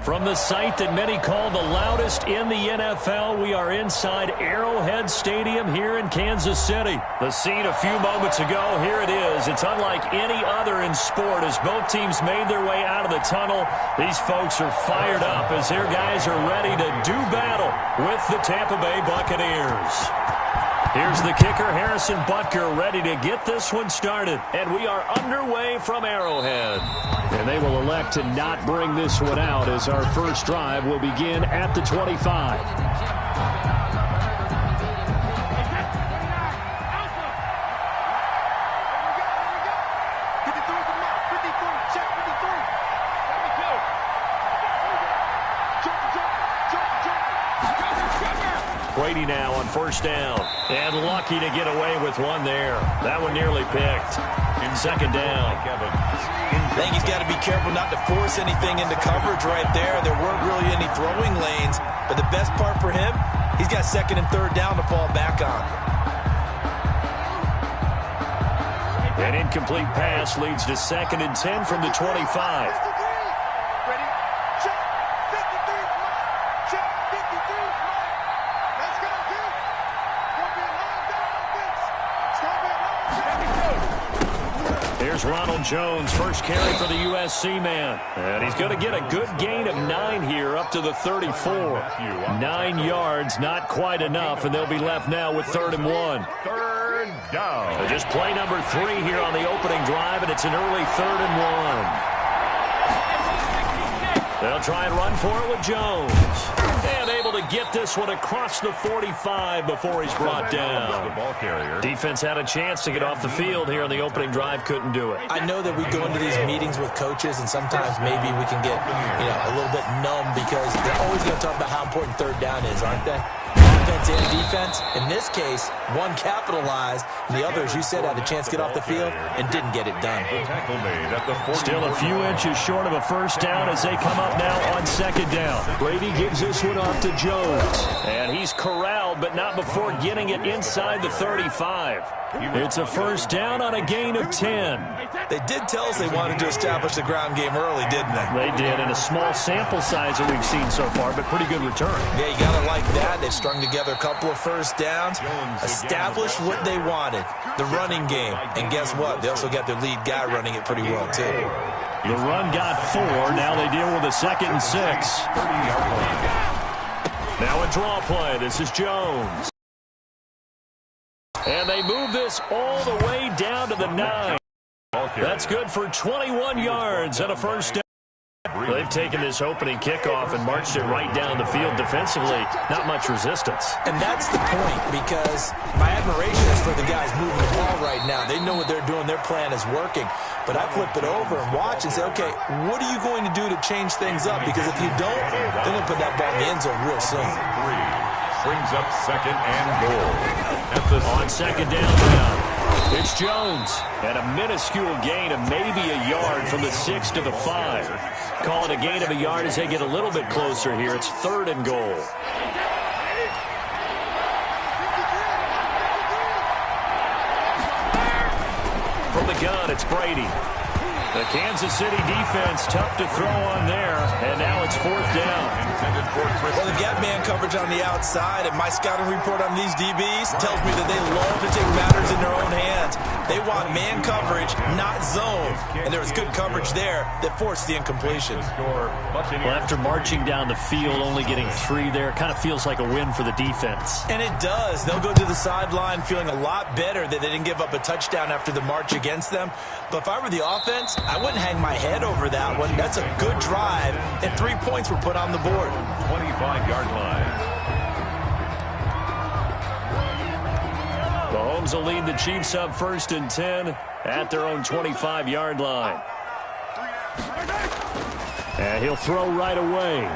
From the site that many call the loudest in the NFL, we are inside Arrowhead Stadium here in Kansas City. The scene a few moments ago, here it is. It's unlike any other in sport as both teams made their way out of the tunnel. These folks are fired up as their guys are ready to do battle with the Tampa Bay Buccaneers. Here's the kicker, Harrison Butker, ready to get this one started. And we are underway from Arrowhead. And they will elect to not bring this one out as our first drive will begin at the 25. Brady now on first down. And lucky to get away with one there. That one nearly picked. In second down. I think he's got to be careful not to force anything into coverage right there. There weren't really any throwing lanes. But the best part for him, he's got second and third down to fall back on. An incomplete pass leads to second and 10 from the 25. Here's Ronald Jones, first carry for the USC man. And he's going to get a good gain of 9 here up to the 34. 9 yards, not quite enough, and they'll be left now with 3rd and 1. Third down. So just play number 3 here on the opening drive, and it's an early 3rd and 1. They'll try and run for it with Jones. And able to get this one across the 45 before he's brought down. Defense had a chance to get off the field here on the opening drive, couldn't do it. I know that we go into these meetings with coaches, and sometimes maybe we can get, a little bit numb because they're always going to talk about how important third down is, aren't they? Offense and defense. In this case, one capitalized, and the other, as you said, had a chance to get off the field and didn't get it done. Still a few inches short of a first down as they come up now on second down. Brady gives this one off to Jones. And he's corralled, but not before getting it inside the 35. It's a first down on a gain of 10. They did tell us they wanted to establish the ground game early, didn't they? They did, in a small sample size that we've seen so far, but pretty good return. Yeah, you got to like that. They've strung together a couple of first downs, established what they wanted, the running game. And guess what? They also got their lead guy running it pretty well, too. The run got 4. Now they deal with a 2nd and 6. Now a draw play. This is Jones. And they move this all the way down to the 9. That's good for 21 yards and a first down. They've taken this opening kickoff and marched it right down the field defensively. Not much resistance. And that's the point, because my admiration is for the guys moving the ball right now. They know what they're doing. Their plan is working. But I flip it over and watch and say, okay, what are you going to do to change things up? Because if you don't, they're going to put that ball in the end zone real soon. Brings up second and goal. On second down now, it's Jones. And a minuscule gain of maybe a yard from the 6 to the 5. Call it a gain of a yard as they get a little bit closer here. It's 3rd and goal. From the gun, it's Brady. The Kansas City defense tough to throw on there, and now it's 4th down. Well, they've got man coverage on the outside, and my scouting report on these DBs tells me that they love to take matters in their own hands. They want man coverage, not zone. And there was good coverage there that forced the incompletion. Well, after marching down the field, only getting 3 there, kind of feels like a win for the defense. And it does. They'll go to the sideline feeling a lot better that they didn't give up a touchdown after the march against them. But if I were the offense, I wouldn't hang my head over that one. That's a good drive, and 3 points were put on the board. 25-yard line. Mahomes will lead the Chiefs up 1st and 10 at their own 25-yard line. And he'll throw right away.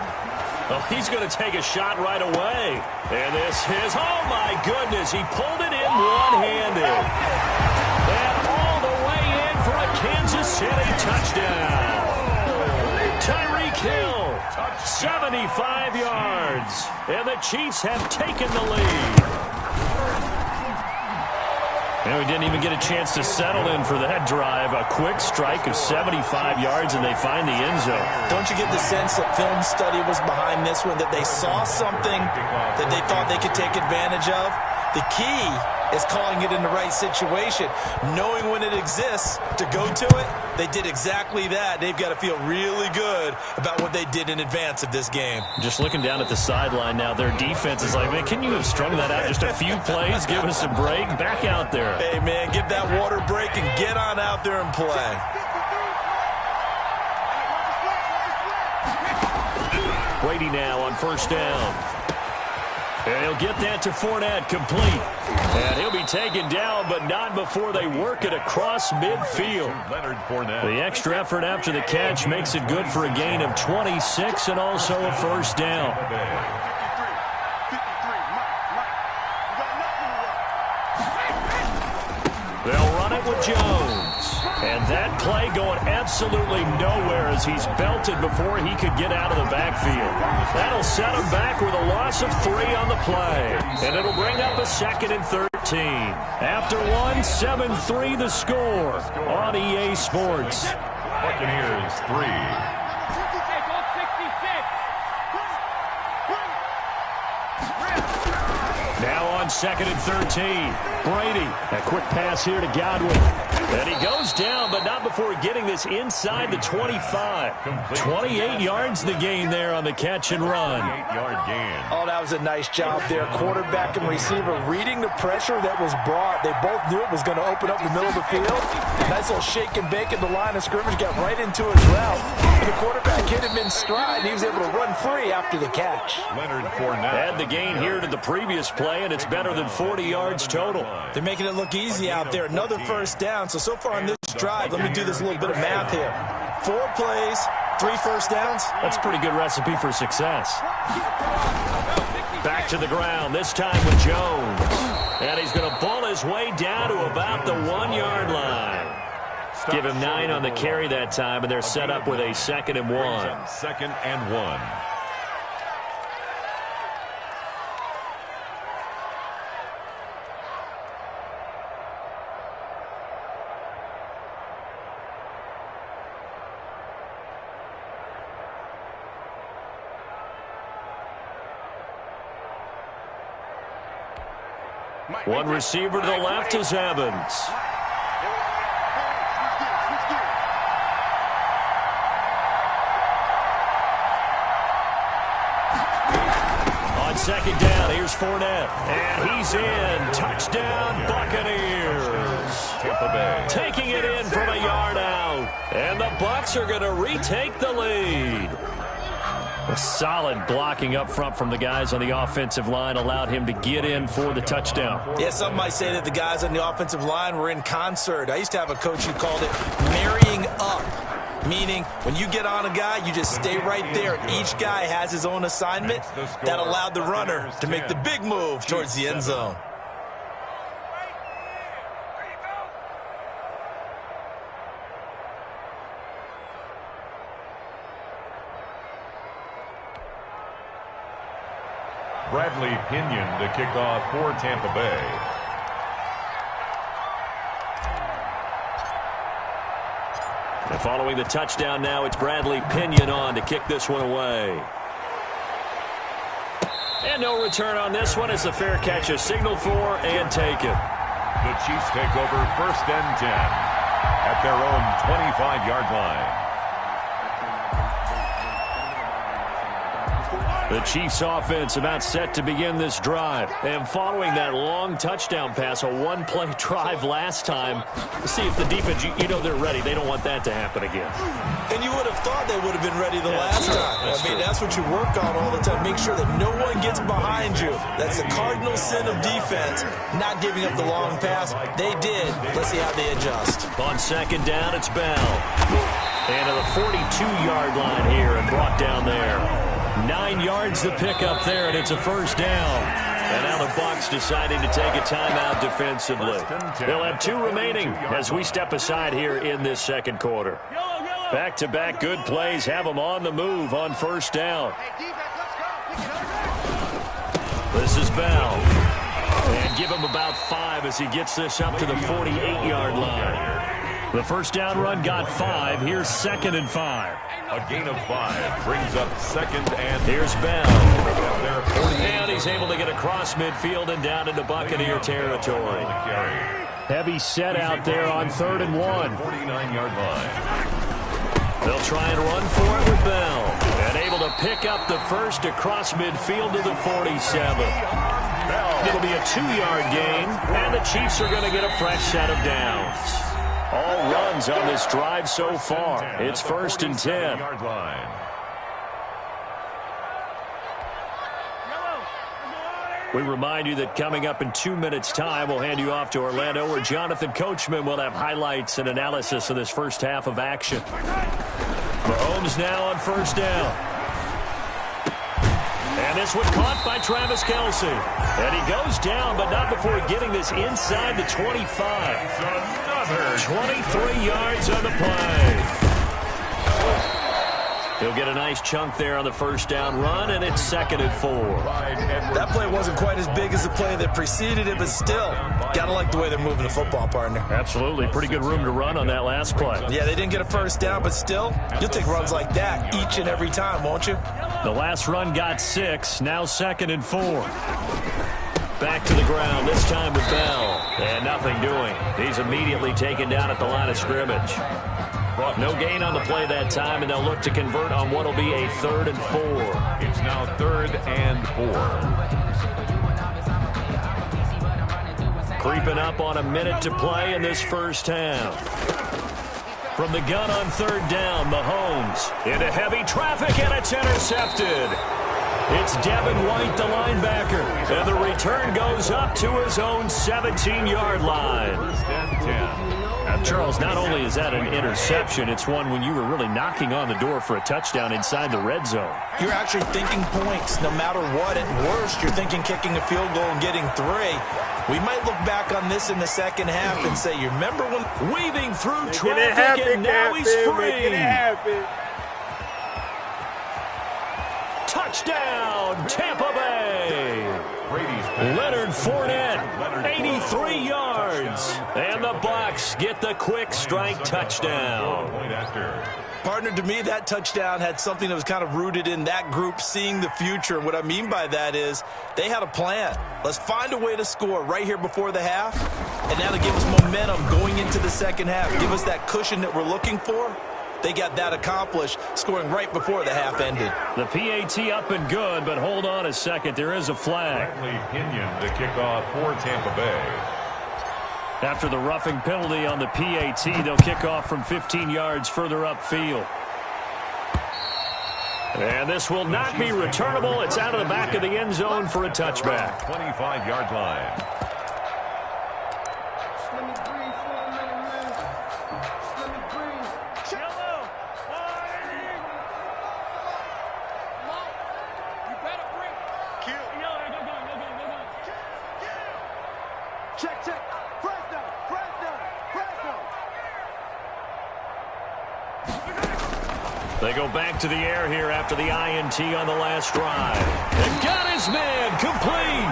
Oh, he's going to take a shot right away. And this is, oh my goodness, he pulled it in one-handed. And all the way in for a Kansas City touchdown. Tyreek Hill, 75 yards. And the Chiefs have taken the lead. And we didn't even get a chance to settle in for that drive. A quick strike of 75 yards, and they find the end zone. Don't you get the sense that film study was behind this one, that they saw something that they thought they could take advantage of? The key is calling it in the right situation, knowing when it exists to go to it. They did exactly that. They've got to feel really good about what they did in advance of this game. Just looking down at the sideline now, their defense is like, man, can you have strung that out just a few plays? Give us a break. Back out there. Hey, man, give that water break and get on out there and play. Brady now on first down. And he'll get that to Fournette, complete. And he'll be taken down, but not before they work it across midfield. The extra effort after the catch makes it good for a gain of 26 and also a first down. They'll run it with Jones. And that play going absolutely nowhere as he's belted before he could get out of the backfield. That'll set him back with a loss of 3 on the play. And it'll bring up a 2nd and 13. After one, 7-3 the score on EA Sports. Buccaneers 3. Now on 2nd and 13. Brady, a quick pass here to Godwin. And he goes down, but not before getting this inside the 25. 28 yards the gain there on the catch and run. 8-yard gain. Oh, that was a nice job there. Quarterback and receiver reading the pressure that was brought. They both knew it was going to open up the middle of the field. Nice little shake and bake at the line of scrimmage. Got right into his route. And the quarterback hit him in stride. And he was able to run free after the catch. Leonard Fournette. Add the gain here to the previous play, and it's better than 40 yards total. They're making it look easy out there. Another first down. So far on this drive, let me do this little bit of math here. 4 plays, 3 first downs. That's a pretty good recipe for success. Back to the ground, this time with Jones. And he's going to ball his way down to about the 1-yard line. Give him 9 on the carry that time, and they're set up with a 2nd and 1. 2nd and 1. One receiver to the left is Evans. On 2nd down, here's Fournette. And he's in. Touchdown, Buccaneers. Tampa Bay. Taking it in from a yard out. And the Bucs are going to retake the lead. A solid blocking up front from the guys on the offensive line allowed him to get in for the touchdown. Yeah, some might say that the guys on the offensive line were in concert. I used to have a coach who called it marrying up, meaning when you get on a guy, you just stay right there. Each guy has his own assignment. That allowed the runner to make the big move towards the end zone. Bradley Pinion to kick off for Tampa Bay. And following the touchdown now, it's Bradley Pinion on to kick this one away. And no return on this one as the fair catch is signaled for and taken. The Chiefs take over 1st and 10 at their own 25-yard line. The Chiefs offense about set to begin this drive. And following that long touchdown pass, a 1-play drive last time, see if the defense, you know they're ready. They don't want that to happen again. And you would have thought they would have been ready the last time. That's what you work on all the time. Make sure that no one gets behind you. That's the cardinal sin of defense, not giving up the long pass. They did. Let's see how they adjust. On 2nd down, it's Bell. And to the 42-yard line here and brought down there. 9 yards to pick up there, and it's a first down. And now the Bucs deciding to take a timeout defensively. They'll have 2 remaining as we step aside here in this 2nd quarter. Back-to-back good plays have them on the move on first down. This is Bell. And give him about 5 as he gets this up to the 48-yard line. The first down run got 5. Here's 2nd and 5. A gain of 5 brings up 2nd and... Here's Bell. And he's able to get across midfield and down into Buccaneer territory. Heavy set out there on 3rd and 1. 49-yard line. They'll try and run for it with Bell. And able to pick up the first across midfield to the 47. It'll be a 2-yard gain, and the Chiefs are going to get a fresh set of downs. All runs on this drive so far. It's 1st and 10. We remind you that coming up in 2 minutes' time, we'll hand you off to Orlando, where Jonathan Coachman will have highlights and analysis of this first half of action. Mahomes now on 1st down. And this one caught by Travis Kelce. And he goes down, but not before getting this inside the 25. 23 yards on the play. He'll get a nice chunk there on the first down run, and it's 2nd and 4. That play wasn't quite as big as the play that preceded it, but still, got to like the way they're moving the football, partner. Absolutely. Pretty good room to run on that last play. Yeah, they didn't get a first down, but still, you'll take runs like that each and every time, won't you? The last run got 6, now 2nd and 4. Back to the ground, this time with Bell. And nothing doing. He's immediately taken down at the line of scrimmage. No gain on the play that time, and they'll look to convert on what will be a 3rd and 4. It's now 3rd and 4. Creeping up on a minute to play in this first half. From the gun on 3rd down, Mahomes into heavy traffic, and it's intercepted. It's Devin White, the linebacker, and the return goes up to his own 17-yard line. 1st and 10. Charles, not only is that an interception, it's one when you were really knocking on the door for a touchdown inside the red zone. You're actually thinking points no matter what. At worst, you're thinking kicking a field goal and getting 3. We might look back on this in the second half and say, you remember when... Weaving through traffic, and now he's free. Touchdown, Tampa Bay. Leonard Fournette, 83 yards. And the Bucs get the quick strike touchdown. Partner, to me, that touchdown had something that was kind of rooted in that group seeing the future. And what I mean by that is they had a plan. Let's find a way to score right here before the half. And that'll give us momentum going into the second half. Give us that cushion that we're looking for. They got that accomplished, scoring right before the half ended. The PAT up and good, but hold on a second. There is a flag. Pinion to kick off for Tampa Bay. After the roughing penalty on the PAT, they'll kick off from 15 yards further upfield. And this will not be returnable. It's out of the back of the end zone for a touchback. 25-yard line. They go back to the air here after the INT on the last drive. And got his man complete.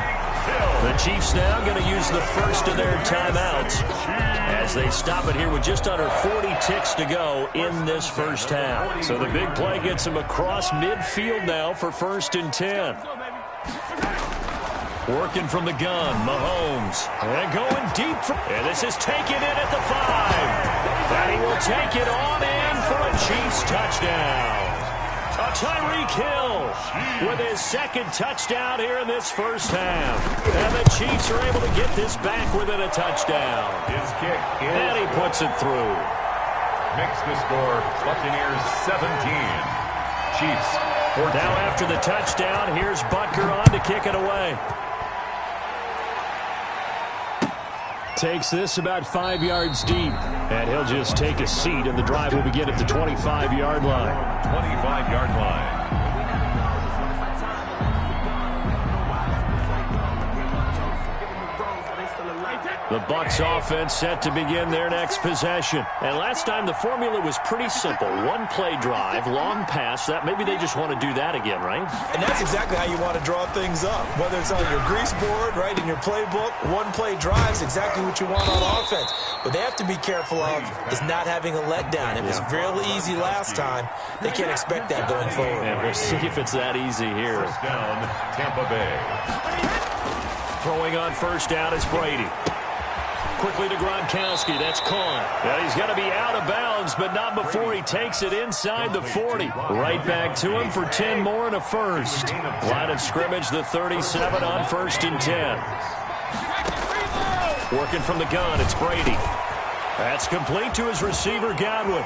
The Chiefs now going to use the first of their timeouts as they stop it here with just under 40 ticks to go in this first half. So the big play gets them across midfield now for 1st and 10. Working from the gun, Mahomes. And going deep. And this is taken in at the 5. And he will take it on in for a Chiefs touchdown. Tyreek Hill with his 2nd touchdown here in this first half. And the Chiefs are able to get this back within a touchdown. His kick is... And he puts it through. Makes the score Buccaneers 17. Chiefs 14. Now after the touchdown, here's Butker on to kick it away. Takes this about 5 yards deep, and he'll just take a seat, and the drive will begin at the 25-yard line. 25-yard line. The Bucs offense set to begin their next possession. And last time the formula was pretty simple. One play drive, long pass. That maybe they just want to do that again, right? And that's exactly how you want to draw things up. Whether it's on your grease board, right, in your playbook, one play drive is exactly what you want on offense. What they have to be careful of is not having a letdown. It was real easy last time. They can't expect that going forward. And we'll see if it's that easy here. First down, Tampa Bay. Throwing on first down is Brady. Quickly to Gronkowski. That's caught. And he's going to be out of bounds, but not before he takes it inside the 40. Right back to him for 10 more and a first. Line of scrimmage, the 37 on 1st and 10. Working from the gun, it's Brady. That's complete to his receiver, Godwin.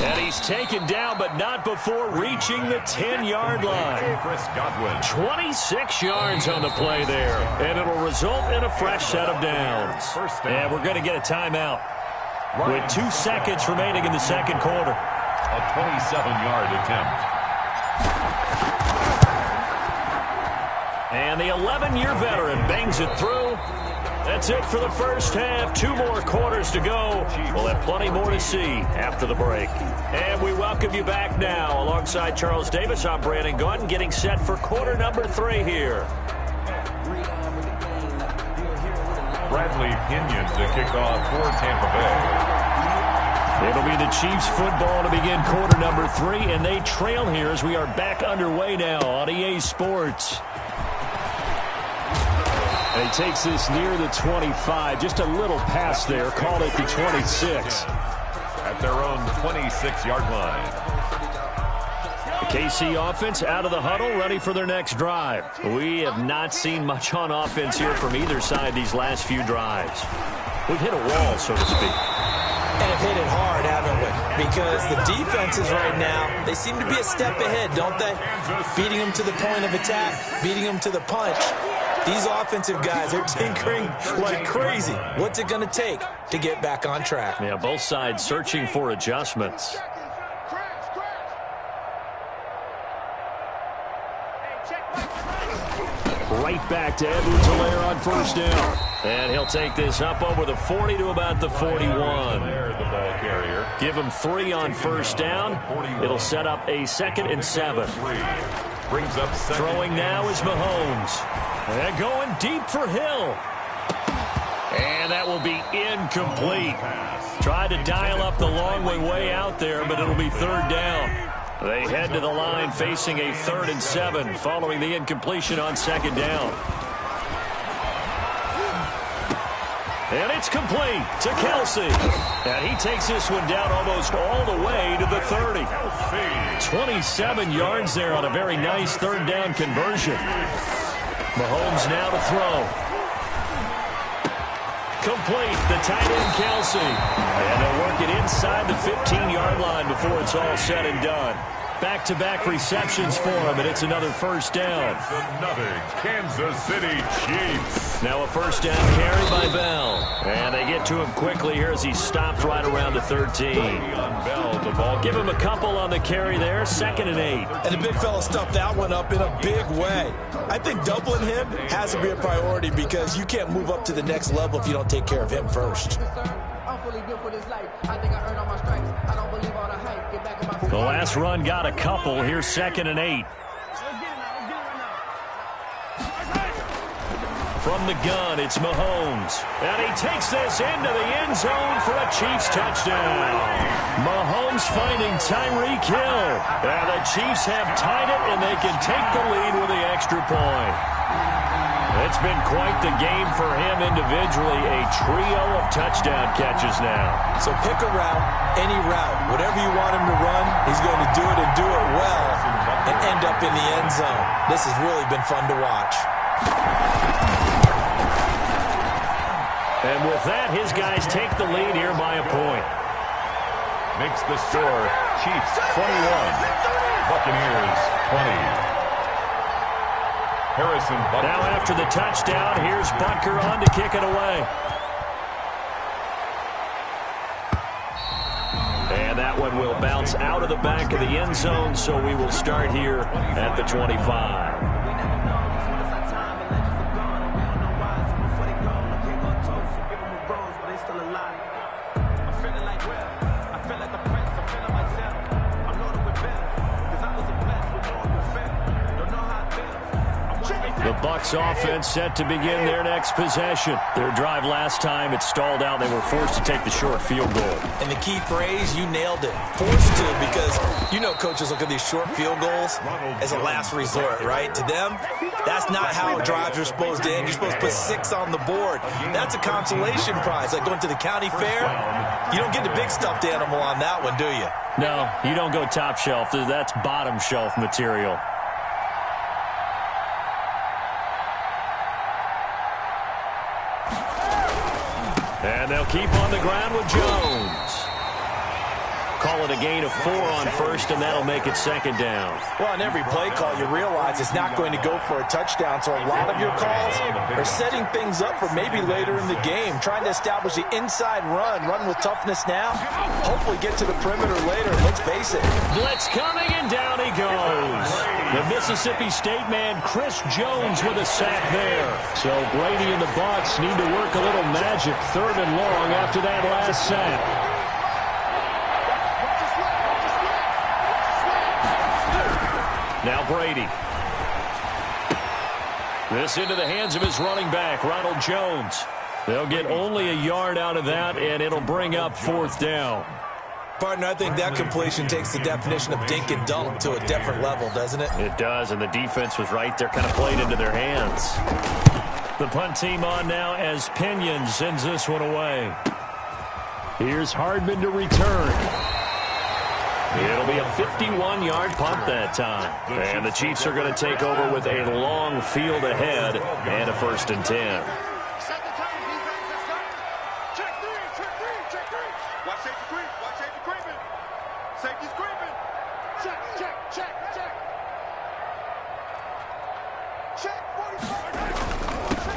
And he's taken down, but not before reaching the 10-yard line. 26 yards on the play there. And it'll result in a fresh set of downs. And we're going to get a timeout with 2 seconds remaining in the second quarter. A 27-yard attempt. And the 11-year veteran bangs it through. That's it for the first half. 2 more quarters to go. We'll have plenty more to see after the break. And we welcome you back now. Alongside Charles Davis, I'm Brandon Gaudin, getting set for quarter number 3 here. Bradley Pinion to kick off for Tampa Bay. It'll be the Chiefs football to begin quarter number 3, and they trail here as we are back underway now on EA Sports. And he takes this near the 25. Just a little pass there. Call it the 26. At their own 26-yard line. The KC offense out of the huddle, ready for their next drive. We have not seen much on offense here from either side these last few drives. We've hit a wall, so to speak. And have hit it hard, haven't we? Because the defenses right now, they seem to be a step ahead, don't they? Beating them to the point of attack, beating them to the punch. These offensive guys are tinkering like crazy. What's it going to take to get back on track? Yeah, both sides searching for adjustments. Right back to Edwards-Helaire on first down. And he'll take this up over the 40 to about the 41. There, the ball carrier. Give him 3 on first down. It'll set up a 2nd and 7. Brings up throwing now is Mahomes. And going deep for Hill. And that will be incomplete. Tried to dial up the long way out there, but it'll be 3rd down. They head to the line facing a 3rd and 7 following the incompletion on 2nd down. And it's complete to Kelsey. And he takes this one down almost all the way to the 30. 27 yards there on a very nice 3rd down conversion. Mahomes now to throw. Complete, the tight end Kelsey. And they'll work it inside the 15-yard line before it's all said and done. Back-to-back receptions for him, and it's another 1st down. Another Kansas City Chiefs. Now a 1st down carry by Bell. And they get to him quickly here as he stopped right around the 13. Give him a couple on the carry there, 2nd and 8. And the big fella stuffed that one up in a big way. I think doubling him has to be a priority because you can't move up to the next level if you don't take care of him first. The last run got a couple. Here's 2nd and 8. From the gun, it's Mahomes. And he takes this into the end zone for a Chiefs touchdown. Mahomes finding Tyreek Hill. And the Chiefs have tied it, and they can take the lead with the extra point. It's been quite the game for him individually. A trio of touchdown catches now. So pick a route, any route. Whatever you want him to run, he's going to do it and do it well and end up in the end zone. This has really been fun to watch. And with that, his guys take the lead here by a point. Makes the score Chiefs 21, Buccaneers 20. Harrison Butker. Now after the touchdown, here's Butker on to kick it away. And that one will bounce out of the back of the end zone, so we will start here at the 25. The Bucs offense set to begin their next possession. Their drive last time, it stalled out. They were forced to take the short field goal. And the key phrase, you nailed it. Forced to, because you know coaches look at these short field goals as a last resort, right? To them, that's not how drives are supposed to end. You're supposed to put 6 on the board. That's a consolation prize. Like going to the county fair, you don't get the big stuffed animal on that one, do you? No, you don't go top shelf. That's bottom shelf material. And they'll keep on the ground with Jones. Call it a gain of 4 on first, and that'll make it second down. Well, on every play call, you realize it's not going to go for a touchdown, so a lot of your calls are setting things up for maybe later in the game, trying to establish the inside run with toughness now, hopefully get to the perimeter later. Let's face it. Blitz coming, and down he goes. The Mississippi State man, Chris Jones, with a sack there. So Brady and the Bucs need to work a little magic, 3rd and long after that last sack. Now Brady. This into the hands of his running back, Ronald Jones. They'll get only a yard out of that, and it'll bring up 4th down. Partner, I think that completion takes the definition of dink and dunk to a different level, doesn't it? It does, and the defense was right there, kind of played into their hands. The punt team on now as Pinion sends this one away. Here's Hardman to return. It'll be a 51-yard punt that time. And the Chiefs are going to take over with a long field ahead and a 1st and 10.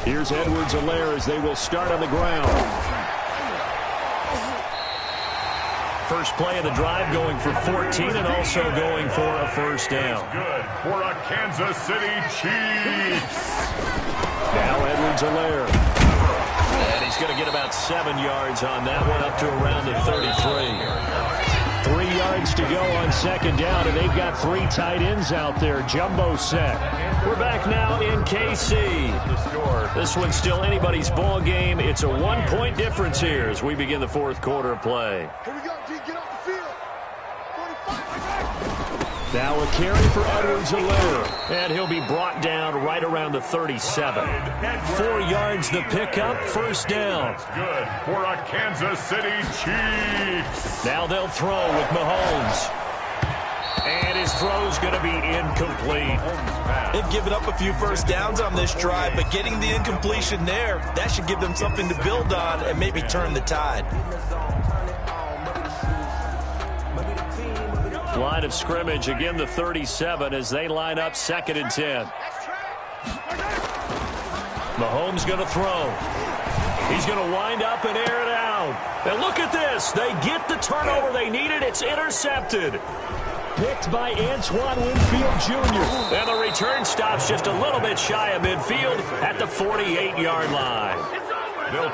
Here's Edwards-Helaire as they will start on the ground. First play of the drive going for 14 and also going for a 1st down. Good for a Kansas City Chiefs. Now Edwards-Helaire. And he's going to get about 7 yards on that one, up to around the 33. 3 yards to go on 2nd down, and they've got 3 tight ends out there. Jumbo set. We're back now in KC. This one's still anybody's ball game. It's a 1-point difference here as we begin the 4th quarter of play. Here we go, G. Get off the field. 45. Now a carry for Edwards-Helaire. And he'll be brought down right around the 37. 4 yards the pickup, 1st down. Good for a Kansas City Chiefs. Now they'll throw with Mahomes. And his throw's going to be incomplete. They've given up a few 1st downs on this drive, but getting the incompletion there, that should give them something to build on and maybe turn the tide. Line of scrimmage, again the 37 as they line up 2nd and 10. Mahomes going to throw. He's going to wind up and air it out. And look at this. They get the turnover they needed. It's intercepted. Picked by Antoine Winfield Jr. And the return stops just a little bit shy of midfield at the 48-yard line.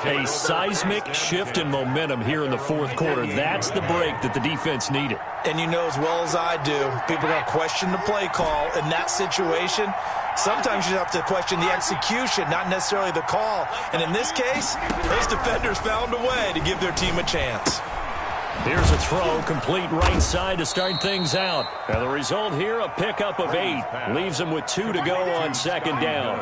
A seismic shift in momentum here in the 4th quarter. That's the break that the defense needed. And you know as well as I do, people are going to question the play call in that situation. Sometimes you have to question the execution, not necessarily the call. And in this case, those defenders found a way to give their team a chance. Here's a throw, complete right side to start things out. And the result here, a pickup of 8. Leaves them with 2 to go on 2nd down.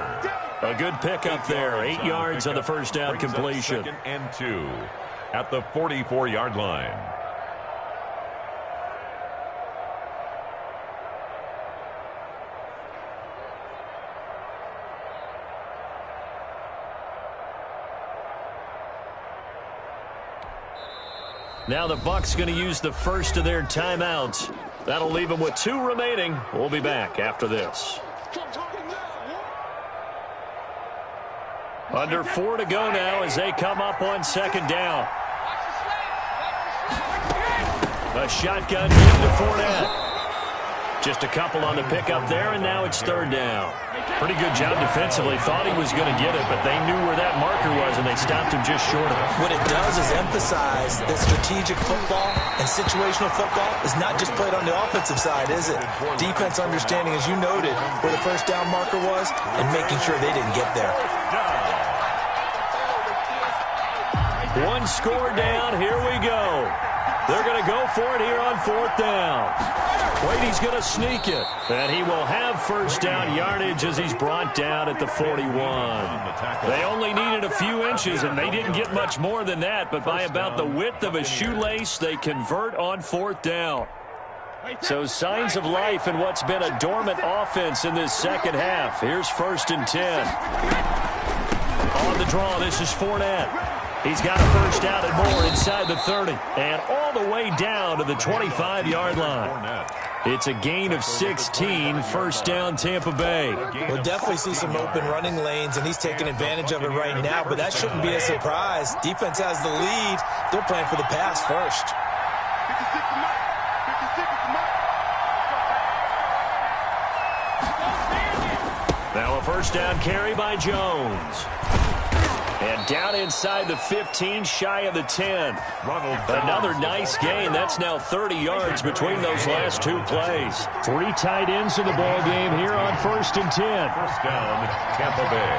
A good pickup there, 8 yards on the 1st down completion. 2nd and 2 at the 44-yard line. Now the Bucs going to use the first of their timeouts. That'll leave them with 2 remaining. We'll be back after this. Under 4 to go now as they come up on 2nd down. A shotgun give to Fournette. Just a couple on the pickup there, and now it's third down. Pretty good job defensively. Thought he was going to get it, but they knew where that marker was, and they stopped him just short of it. What it does is emphasize that strategic football and situational football is not just played on the offensive side, is it? Defense understanding, as you noted, where the first down marker was and making sure they didn't get there. One score down. Here we go. They're going to go for it here on fourth down. Brady's going to sneak it. And he will have first down yardage as he's brought down at the 41. They only needed a few inches, and they didn't get much more than that. But by about the width of a shoelace, they convert on fourth down. So signs of life in what's been a dormant offense in this second half. Here's first and 10. On the draw, this is Fournette. He's got a first down and more inside the 30. And all the way down to the 25-yard line. It's a gain of 16, first down Tampa Bay. We'll definitely see some open running lanes, and he's taking advantage of it right now, but that shouldn't be a surprise. Defense has the lead. They're playing for the pass first. Now a first down carry by Jones. And down inside the 15, shy of the 10. Another nice gain. That's now 30 yards between those last two plays. Three tight ends in the ball game here on first and 10. First down, Tampa Bay.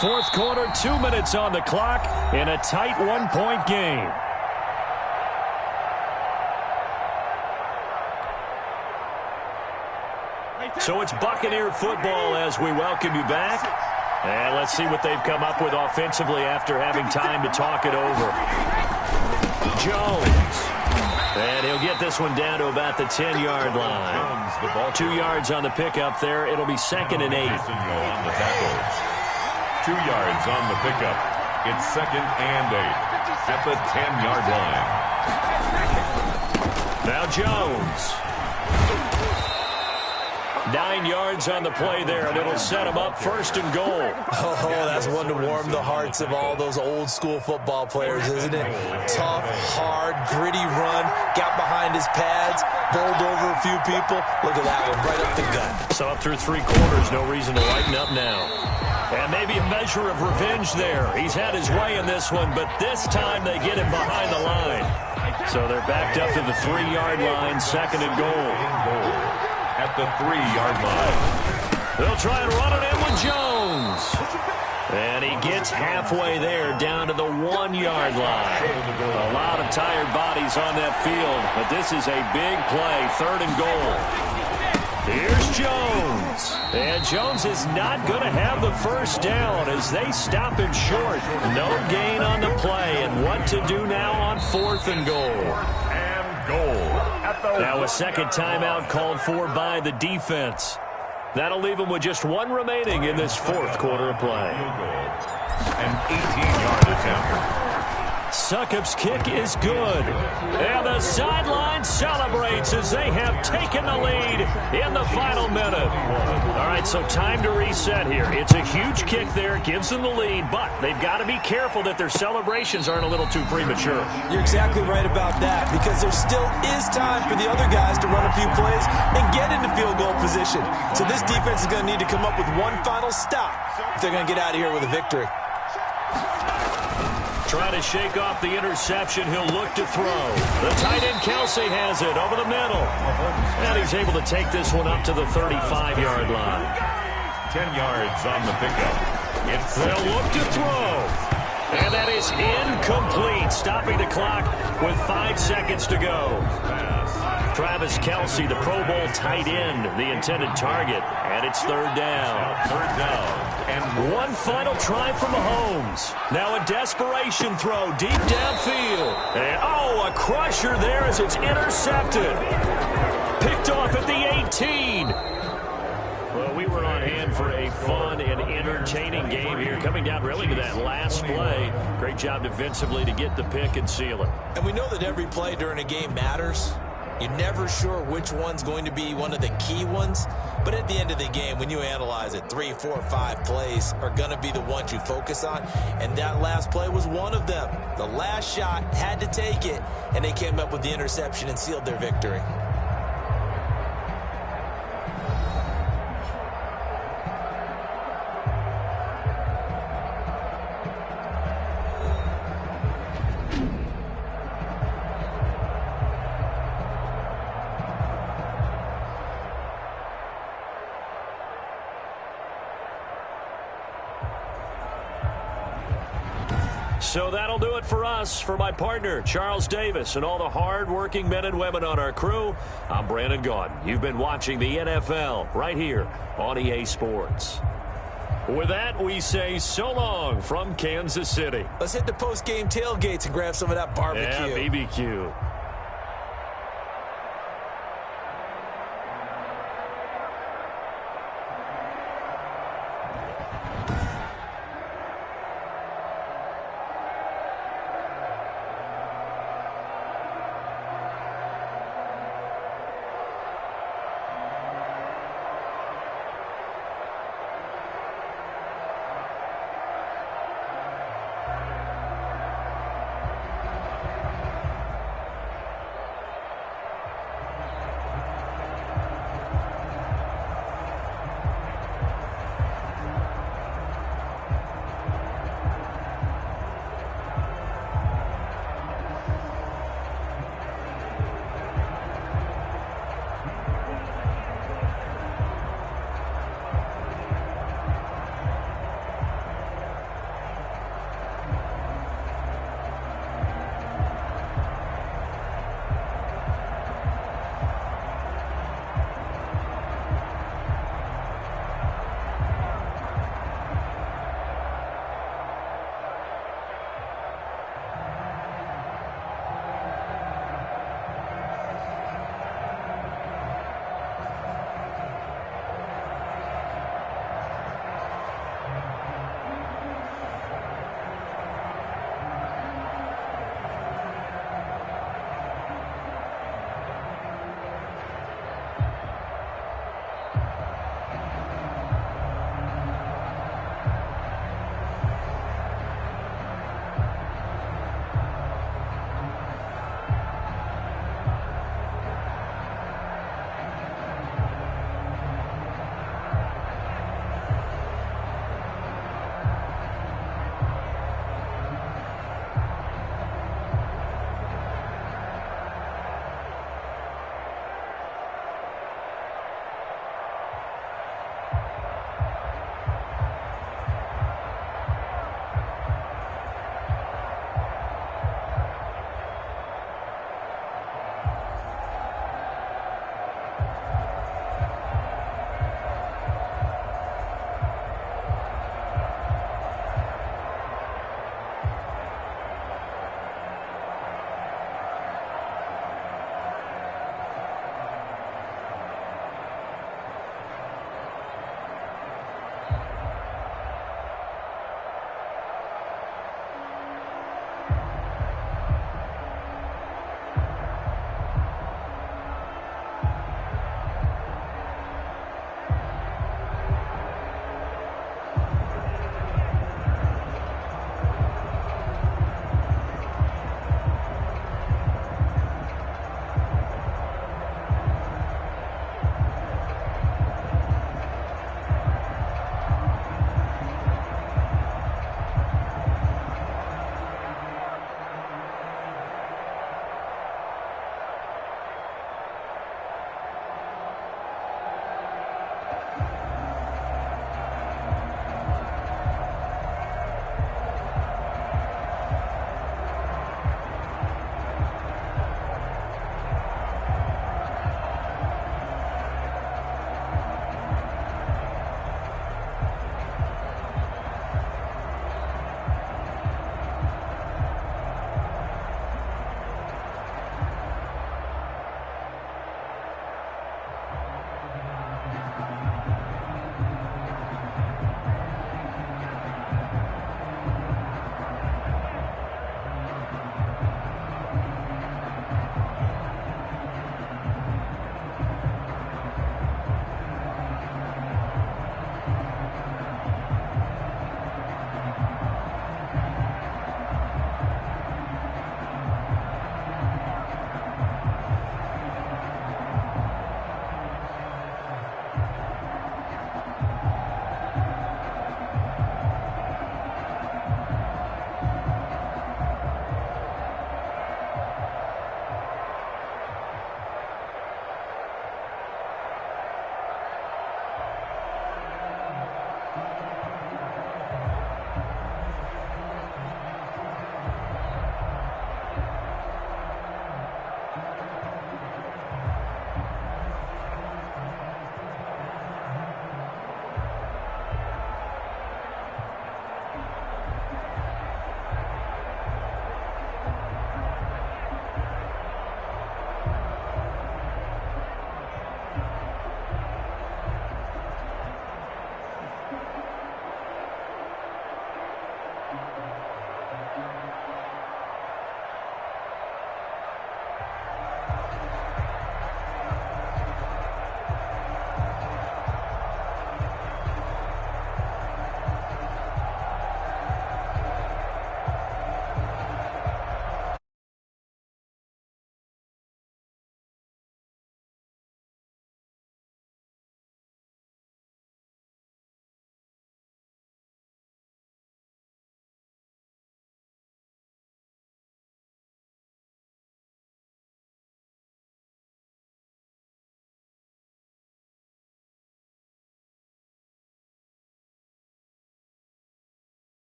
Fourth quarter, 2 minutes on the clock in a tight one-point game. So it's Buccaneer football as we welcome you back. And let's see what they've come up with offensively after having time to talk it over. Jones. And he'll get this one down to about the 10-yard line. 2 yards on the pickup there. It'll be second and 8. 2 yards on the pickup. It's second and 8 at the 10-yard line. Now Jones. 9 yards on the play there, and it'll set him up first and goal. Oh, that's one to warm the hearts of all those old-school football players, isn't it? Tough, hard, gritty run, got behind his pads, bowled over a few people. Look at that one, right up the gut. So up through 3 quarters, no reason to lighten up now. And maybe a measure of revenge there. He's had his way in this one, but this time they get him behind the line. So they're backed up to the 3-yard line, second and goal. At the 3-yard line. They'll try and run it in with Jones. And he gets halfway there down to the 1-yard line. A lot of tired bodies on that field, but this is a big play, third and goal. Here's Jones. And Jones is not going to have the first down as they stop him short. No gain on the play, and what to do now on fourth and goal. And goal. Now a second timeout called for by the defense. That'll leave them with just one remaining in this fourth quarter of play. An 18-yard attempt. Succop's kick is good. And the sideline celebrates as they have taken the lead in the final minute. All right, so time to reset here. It's a huge kick there, gives them the lead, but they've got to be careful that their celebrations aren't a little too premature. You're exactly right about that, because there still is time for the other guys to run a few plays and get into field goal position. So this defense is going to need to come up with one final stop if they're going to get out of here with a victory. Trying to shake off the interception. He'll look to throw. The tight end Kelsey has it over the middle. And he's able to take this one up to the 35-yard line. 10 yards on the pickup. They'll look to throw. And that is incomplete. Stopping the clock with 5 seconds to go. Travis Kelsey, the Pro Bowl tight end, the intended target. And it's third down. Third down. And one final try from Mahomes. Now a desperation throw deep downfield. And, a crusher there as it's intercepted. Picked off at the 18. Well, we were on hand for a fun and entertaining game here. Coming down really to that last play. Great job defensively to get the pick and seal it. And we know that every play during a game matters. You're never sure which one's going to be one of the key ones. But at the end of the game, when you analyze it, 3, 4, 5 plays are going to be the ones you focus on, and that last play was one of them. The last shot had to take it, and they came up with the interception and sealed their victory. So that'll do it for us. For my partner, Charles Davis, and all the hard-working men and women on our crew, I'm Brandon Gaudin. You've been watching the NFL right here on EA Sports. With that, we say so long from Kansas City. Let's hit the post-game tailgates and grab some of that barbecue. Yeah, BBQ.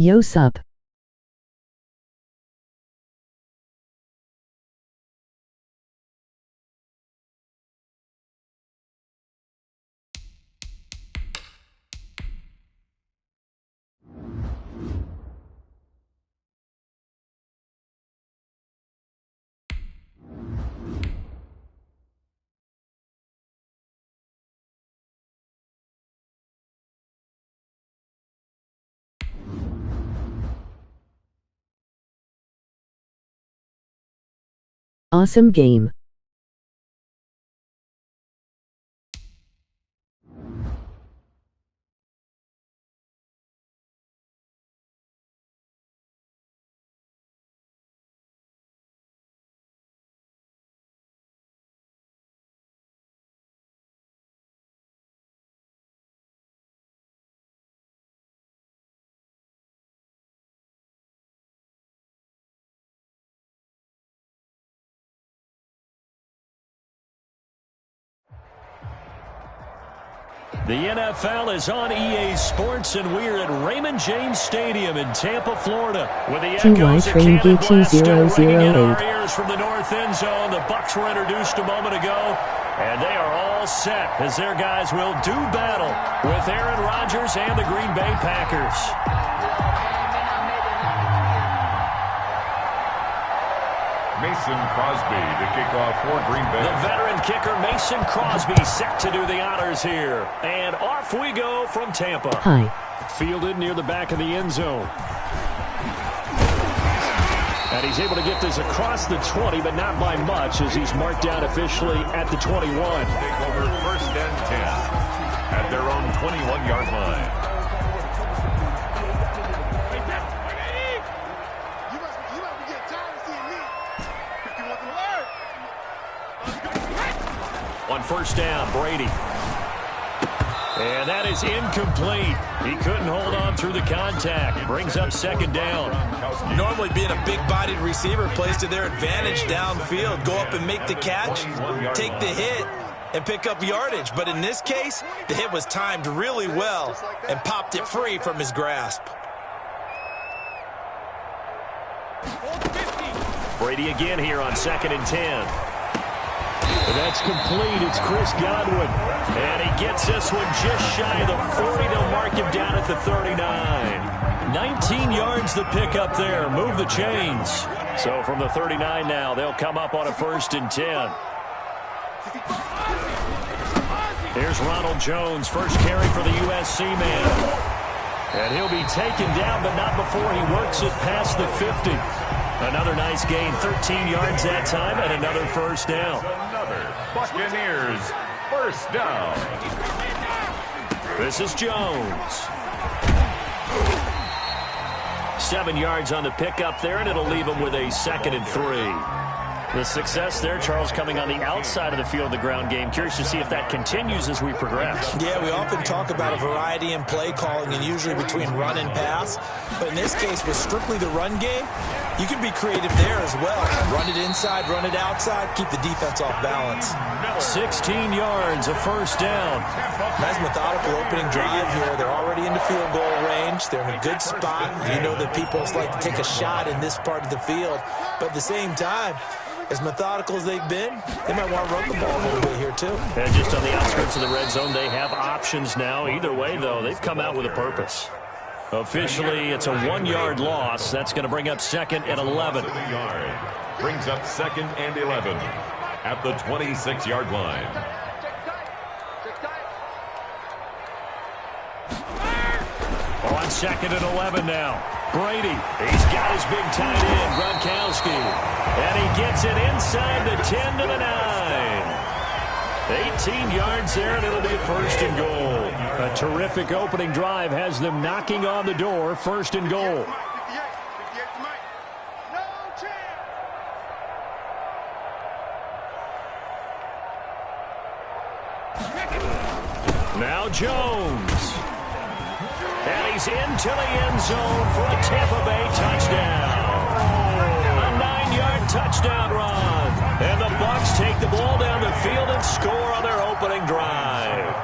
Yo sup. Awesome game. The NFL is on EA Sports, and we're at Raymond James Stadium in Tampa, Florida. With the echoes of cannon blast still ringing in our ears from the north end zone. The Bucs were introduced a moment ago, and they are all set as their guys will do battle with Aaron Rodgers and the Green Bay Packers. Mason Crosby to kick off for Green Bay. The veteran kicker Mason Crosby set to do the honors here. And off we go from Tampa. Hi. Fielded near the back of the end zone. And he's able to get this across the 20, but not by much, as he's marked down officially at the 21. Take over first and 10 at their own 21-yard line. On first down, Brady. And that is incomplete. He couldn't hold on through the contact. Brings up second down. Normally being a big-bodied receiver plays to their advantage downfield. Go up and make the catch, take the hit, and pick up yardage. But in this case, the hit was timed really well and popped it free from his grasp. Brady again here on 2nd and 10. That's complete. It's Chris Godwin. And he gets this one just shy of the 40. They'll mark him down at the 39. 19 yards the pick up there. Move the chains. So from the 39 now, they'll come up on a 1st and 10. Here's Ronald Jones, first carry for the USC man. And he'll be taken down, but not before he works it past the 50. Another nice gain, 13 yards that time, and another first down. Another Buccaneers first down. This is Jones. 7 yards on the pickup there, and it'll leave him with a 2nd and 3. The success there, Charles, coming on the outside of the field, the ground game. Curious to see if that continues as we progress. Yeah, we often talk about a variety in play calling and usually between run and pass. But in this case, with strictly the run game, you can be creative there as well. Run it inside, run it outside, keep the defense off balance. 16 yards, a first down. Nice methodical opening drive here. They're already into field goal range. They're in a good spot. You know that people like to take a shot in this part of the field. But at the same time, as methodical as they've been, they might want to run the ball a little bit here, too. And just on the outskirts of the red zone, they have options now. Either way, though, they've come out with a purpose. Officially, it's a 1-yard loss. That's going to bring up 2nd and 11. Brings up 2nd and 11 at the 26-yard line. On 2nd and 11 now. Brady, he's got his big tight end, Gronkowski. And he gets it inside the 10 to the 9. 18 yards there, and it'll be a 1st and goal. A terrific opening drive has them knocking on the door, 1st and goal. Now Jones. And he's into the end zone for a Tampa Bay touchdown. A 9-yard touchdown run. And the Bucs take the ball down the field and score on their opening drive.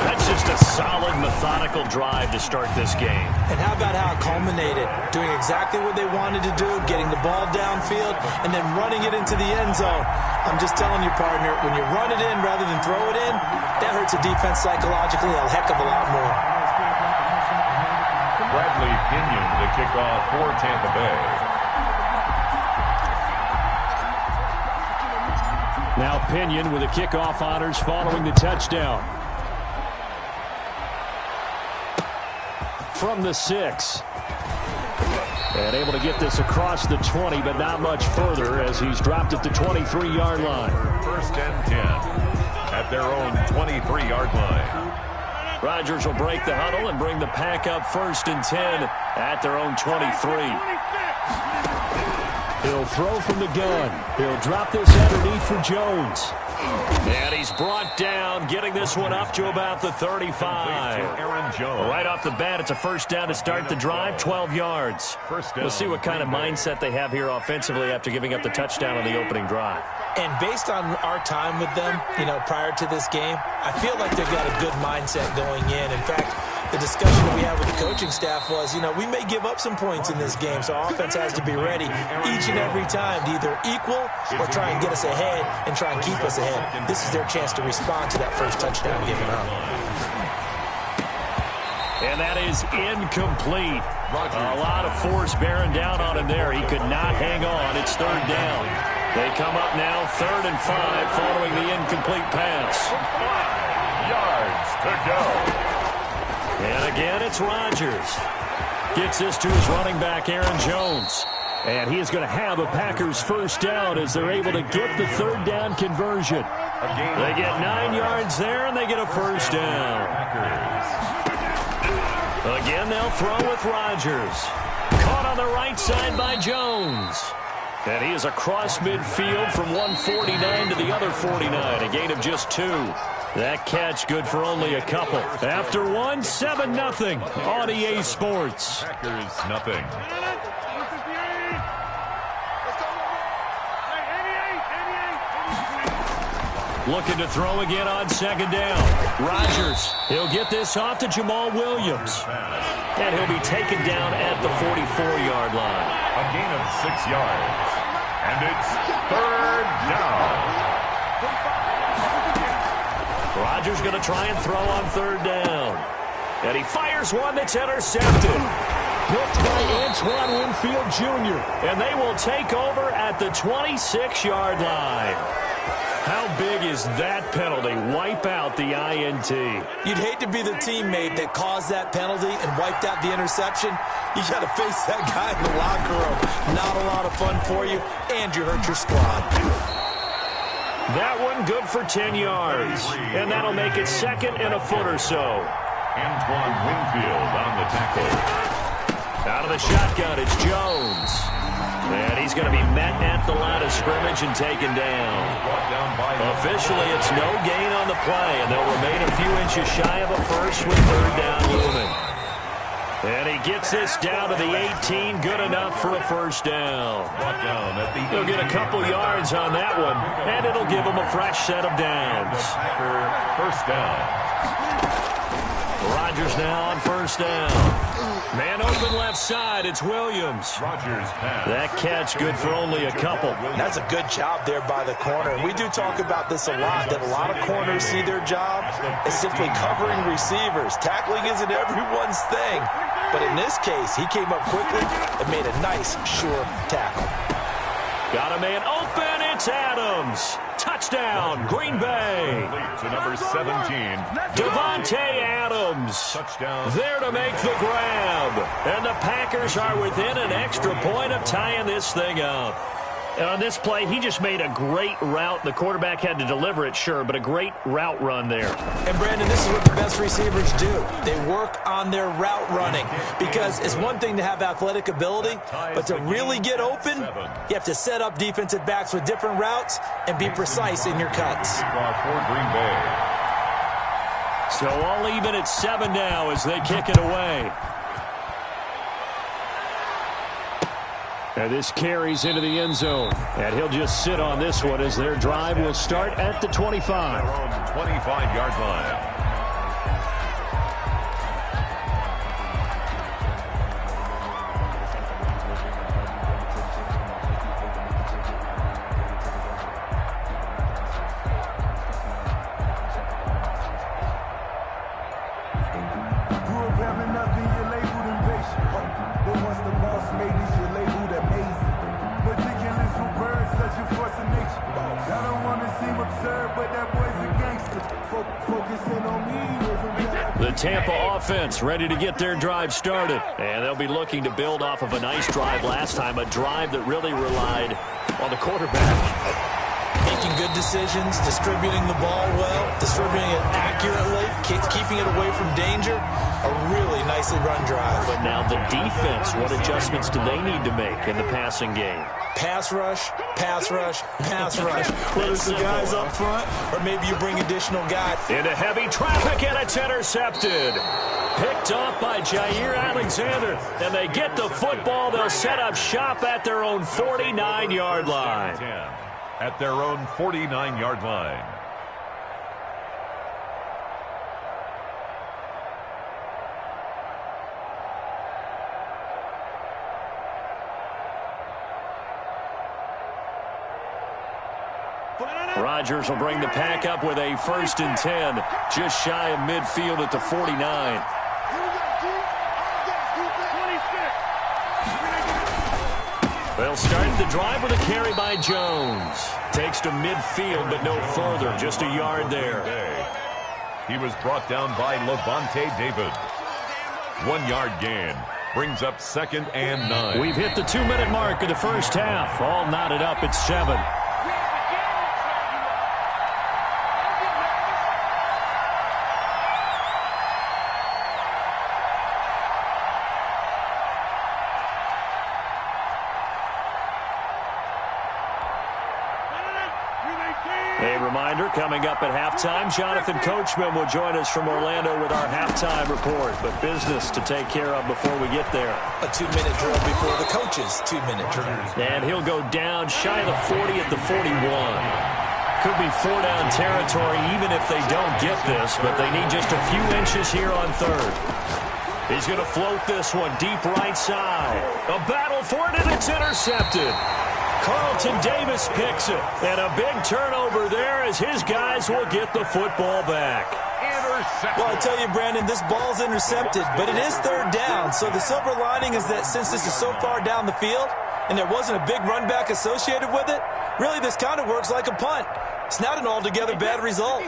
That's just a solid, methodical methodical drive to start this game. And how about how it culminated? Doing exactly what they wanted to do, getting the ball downfield, and then running it into the end zone. I'm just telling you, partner, when you run it in rather than throw it in, that hurts a defense psychologically a heck of a lot more. Bradley Pinion, the kickoff for Tampa Bay. Now Pinion with the kickoff honors following the touchdown. From the 6. And able to get this across the 20, but not much further as he's dropped at the 23-yard line. First and 10 at their own 23-yard line. Rodgers will break the huddle and bring the pack up first and 10 at their own 23. He'll throw from the gun. He'll drop this underneath for Jones. And he's brought down, getting this one up to about the 35. Aaron Jones. Right off the bat, it's a first down to start the drive, 12 yards. We'll see what kind of mindset they have here offensively after giving up the touchdown on the opening drive. And based on our time with them, prior to this game, I feel like they've got a good mindset going in. In fact, the discussion that we had with the coaching staff was, we may give up some points in this game, so our offense has to be ready each and every time to either equal or try and get us ahead and try and keep us ahead. This is their chance to respond to that first touchdown given up. And that is incomplete. A lot of force bearing down on him there. He could not hang on. It's third down. They come up now 3rd and 5 following the incomplete pass. 5 yards to go. And again, it's Rodgers. Gets this to his running back, Aaron Jones. And he is going to have a Packers first down as they're able to get the third down conversion. They get 9 yards there, and they get a first down. Again, they'll throw with Rodgers. Caught on the right side by Jones. And he is across midfield from 149 to the other 49, a gain of just 2. That catch good for only a couple. After one, 7-0 on EA Sports. Packers nothing. Looking to throw again on second down. Rodgers, he'll get this off to Jamal Williams. And he'll be taken down at the 44-yard line. A gain of 6 yards. And it's third down. Rodgers going to try and throw on third down. And he fires one that's intercepted. Picked by Antoine Winfield Jr. And they will take over at the 26-yard line. How big is that penalty? Wipe out the INT. You'd hate to be the teammate that caused that penalty and wiped out the interception. You got to face that guy in the locker room. Not a lot of fun for you, and you hurt your squad. That one good for 10 yards. And that'll make it 2nd and a foot or so. Antoine Winfield on the tackle. Out of the shotgun, it's Jones. And he's going to be met at the line of scrimmage and taken down. Officially, it's no gain on the play, and they'll remain a few inches shy of a first with third down looming. And he gets this down to the 18, good enough for a first down. He'll get a couple yards on that one, and it'll give him a fresh set of downs. First down. Rodgers now on first down. Man open left side, it's Williams. Rodgers pass. That catch good for only a couple. That's a good job there by the corner. We do talk about this a lot, that a lot of corners see their job as simply covering receivers. Tackling isn't everyone's thing. But in this case, he came up quickly and made a nice, sure tackle. Got a man open, it's Adams. Touchdown, Green Bay. To number 17. Devontae Adams. Touchdown. There to make the grab. And the Packers are within an extra point of tying this thing up. And on this play, he just made a great route. The quarterback had to deliver it, sure, but a great route run there. And, Brandon, this is what the best receivers do. They work on their route running because it's one thing to have athletic ability, but to really get open, you have to set up defensive backs with different routes and be precise in your cuts. For Green Bay. So all even at 7 now as they kick it away. And this carries into the end zone. And he'll just sit on this one as their drive will start at the 25. Their own 25-yard line. The Tampa offense ready to get their drive started. And they'll be looking to build off of a nice drive last time, a drive that really relied on the quarterback. Making good decisions, distributing the ball well, distributing it accurately, keeping it away from danger. A really nicely run drive. But now the defense, what adjustments do they need to make in the passing game? Pass rush, pass rush, pass rush. Whether it's the guys up front or maybe you bring additional guys. Into heavy traffic, and it's intercepted. Picked off by Jair Alexander. And they get the football. They'll set up shop at their own 49-yard line. At their own 49-yard line. Rodgers will bring the pack up with a 1st and 10, just shy of midfield at the 49. They'll start the drive with a carry by Jones. Takes to midfield, but no further, just a yard there. He was brought down by Levante David. 1-yard gain. Brings up 2nd and 9. We've hit the 2-minute mark of the first half. All knotted up at 7. A reminder, coming up at halftime, Jonathan Coachman will join us from Orlando with our halftime report. But business to take care of before we get there. A 2-minute drill before the coach's 2-minute drill. And he'll go down shy of the 40 at the 41. Could be 4-down territory even if they don't get this, but they need just a few inches here on 3rd. He's going to float this one deep right side. A battle for it, and it's intercepted. Carlton Davis picks it. And a big turnover there as his guys will get the football back. Well, I tell you, Brandon, this ball's intercepted, but it is 3rd down. So the silver lining is that since this is so far down the field and there wasn't a big run back associated with it, really this kind of works like a punt. It's not an altogether bad result.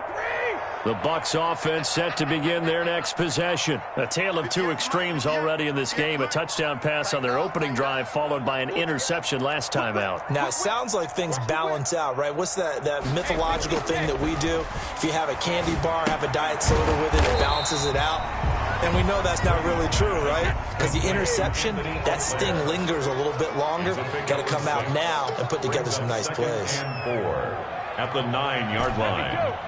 The Bucs offense set to begin their next possession. A tale of two extremes already in this game. A touchdown pass on their opening drive followed by an interception last time out. Now, it sounds like things balance out, right? What's that mythological thing that we do? If you have a candy bar, have a diet soda with it, it balances it out. And we know that's not really true, right? Because the interception, that sting lingers a little bit longer. Got to come out now and put together some nice plays. 4 at the 9-yard line.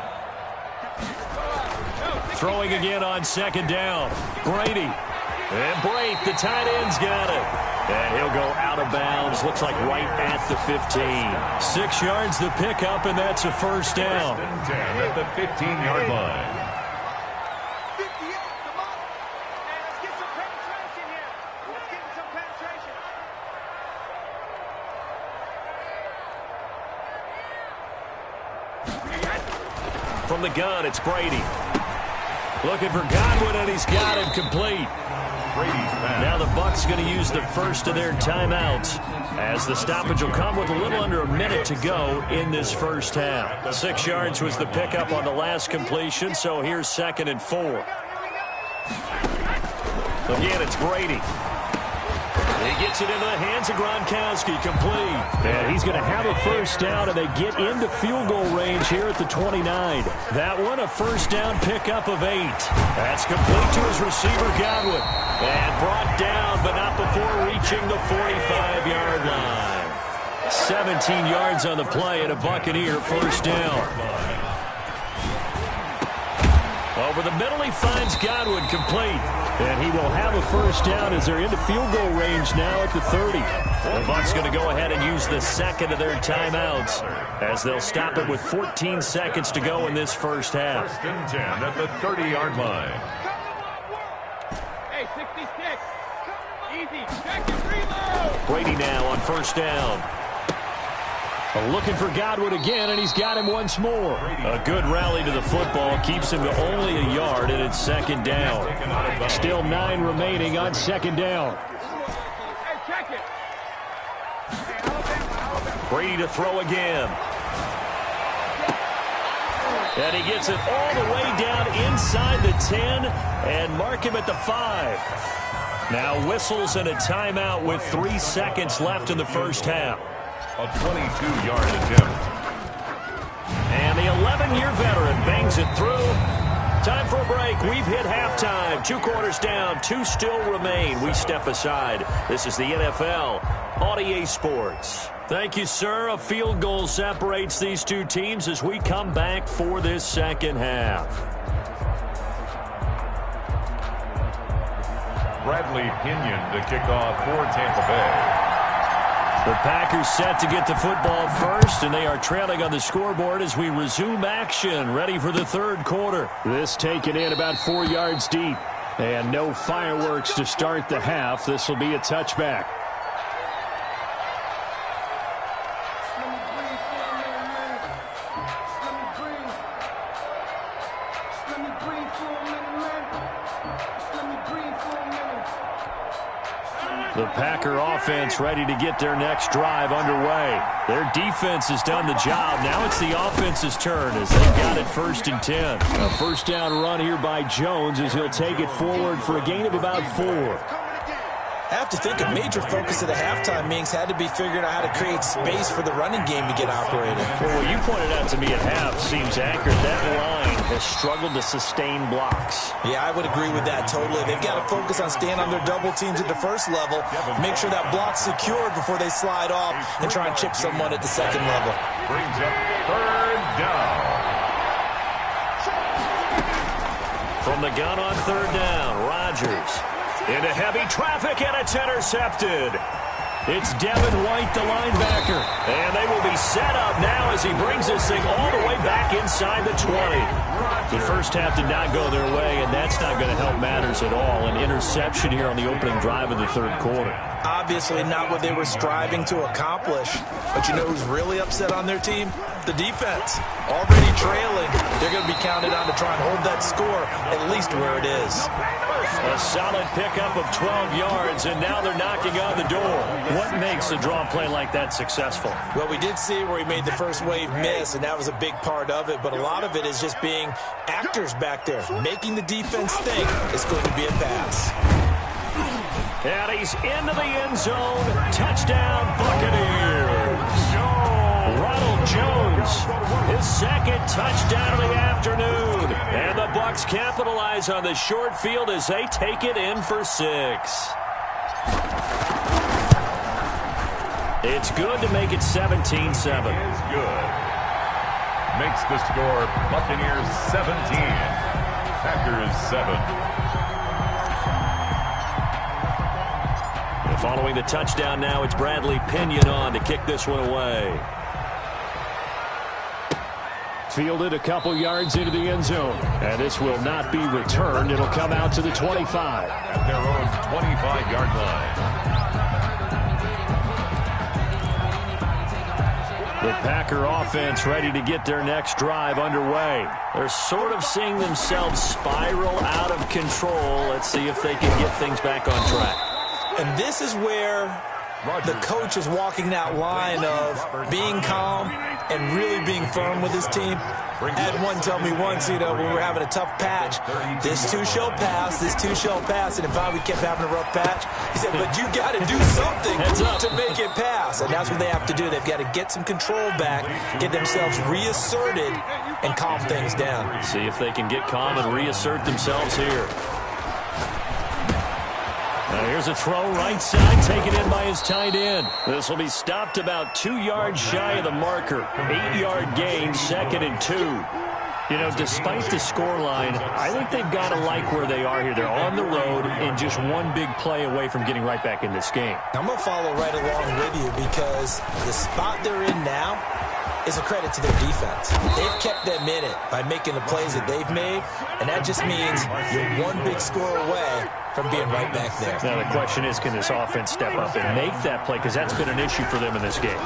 Throwing again on 2nd down. Brady. And Brate, the tight end's got it. And he'll go out of bounds. Looks like right at the 15. 6 yards the pickup, and that's a 1st down. 1st and 10 at the 15-yard line. From the gun, it's Brady. Looking for Godwin, and he's got him complete. Now the Bucs going to use the first of their timeouts as the stoppage will come with a little under a minute to go in this first half. 6 yards was the pickup on the last completion, so here's 2nd and 4. Again, it's Brady. He gets it into the hands of Gronkowski, complete. And he's going to have a 1st down, and they get into field goal range here at the 29. That one, a 1st down pickup of 8. That's complete to his receiver, Godwin. And brought down, but not before reaching the 45-yard line. 17 yards on the play, and a Buccaneer 1st down. Over the middle, he finds Godwin, complete. And he will have a 1st down as they're into field goal range now at the 30. The Bucs going to go ahead and use the second of their timeouts as they'll stop it with 14 seconds to go in this first half. 1st and 10 at the 30-yard line. Hey, 66. Easy. Check and reload. Brady now on 1st down. Looking for Godwin again, and he's got him once more. A good rally to the football keeps him to only a yard, and it's 2nd down. Still 9 remaining on 2nd down. Hey, check it. Brady to throw again. And he gets it all the way down inside the 10 and mark him at the 5. Now whistles and a timeout with 3 seconds left in the first half. A 22-yard attempt. And the 11-year veteran bangs it through. Time for a break. We've hit halftime. 2 quarters down. 2 still remain. We step aside. This is the NFL on EA Sports. Thank you, sir. A field goal separates these two teams as we come back for this second half. Bradley Pinion to kick off for Tampa Bay. The Packers set to get the football first, and they are trailing on the scoreboard as we resume action, ready for the third quarter. This taken in about 4 yards deep, and no fireworks to start the half. This will be a touchback. The Packer offense ready to get their next drive underway. Their defense has done the job. Now it's the offense's turn as they've got it 1st and 10. A first down run here by Jones as he'll take it forward for a gain of about 4. I have to think a major focus of the halftime meetings had to be figuring out how to create space for the running game to get operated. Well, what you pointed out to me at half seems accurate. That line has struggled to sustain blocks. Yeah, I would agree with that totally. They've got to focus on staying on their double teams at the first level, make sure that block's secured before they slide off and try and chip someone at the second level. Brings up 3rd down. From the gun on 3rd down, Rodgers. Into heavy traffic, and it's intercepted. It's Devin White, the linebacker. And they will be set up now as he brings this thing all the way back inside the 20. The first half did not go their way, and that's not going to help matters at all. An interception here on the opening drive of the third quarter. Obviously not what they were striving to accomplish. But you know who's really upset on their team? The defense. Already trailing. They're going to be counted on to try and hold that score at least where it is. A solid pickup of 12 yards, and now they're knocking on the door. What makes a draw play like that successful? Well, we did see where he made the first wave miss, and that was a big part of it. But a lot of it is just being actors back there, making the defense think it's going to be a pass. And he's into the end zone. Touchdown, Buccaneers. Ronald Jones, his second touchdown of the afternoon. And the Bucs capitalize on the short field as they take it in for 6. It's good to make it 17-7. Is good. Makes the score Buccaneers 17, Packers 7. Following the touchdown now, it's Bradley Pinion on to kick this one away. Fielded a couple yards into the end zone. And this will not be returned. It'll come out to the 25. At their own 25-yard line. The Packer offense ready to get their next drive underway. They're sort of seeing themselves spiral out of control. Let's see if they can get things back on track. And this is where the coach is walking that line of being calm and really being firm with his team. I had one tell me once, when we were having a tough patch, this too shall pass, this too shall pass. And if we kept having a rough patch, he said, but you got to do something to make it pass. And that's what they have to do. They've got to get some control back, get themselves reasserted, and calm things down. See if they can get calm and reassert themselves here. Now here's a throw right side, taken in by his tight end. This will be stopped about 2 yards shy of the marker. 8-yard gain, 2nd and 2. Despite the scoreline, I think they've got to like where they are here. They're on the road and just one big play away from getting right back in this game. I'm going to follow right along with you because the spot they're in now is a credit to their defense. They've kept them in it by making the plays that they've made, and that just means you're one big score away from being right back there. Now the question is, can this offense step up and make that play? Because that's been an issue for them in this game.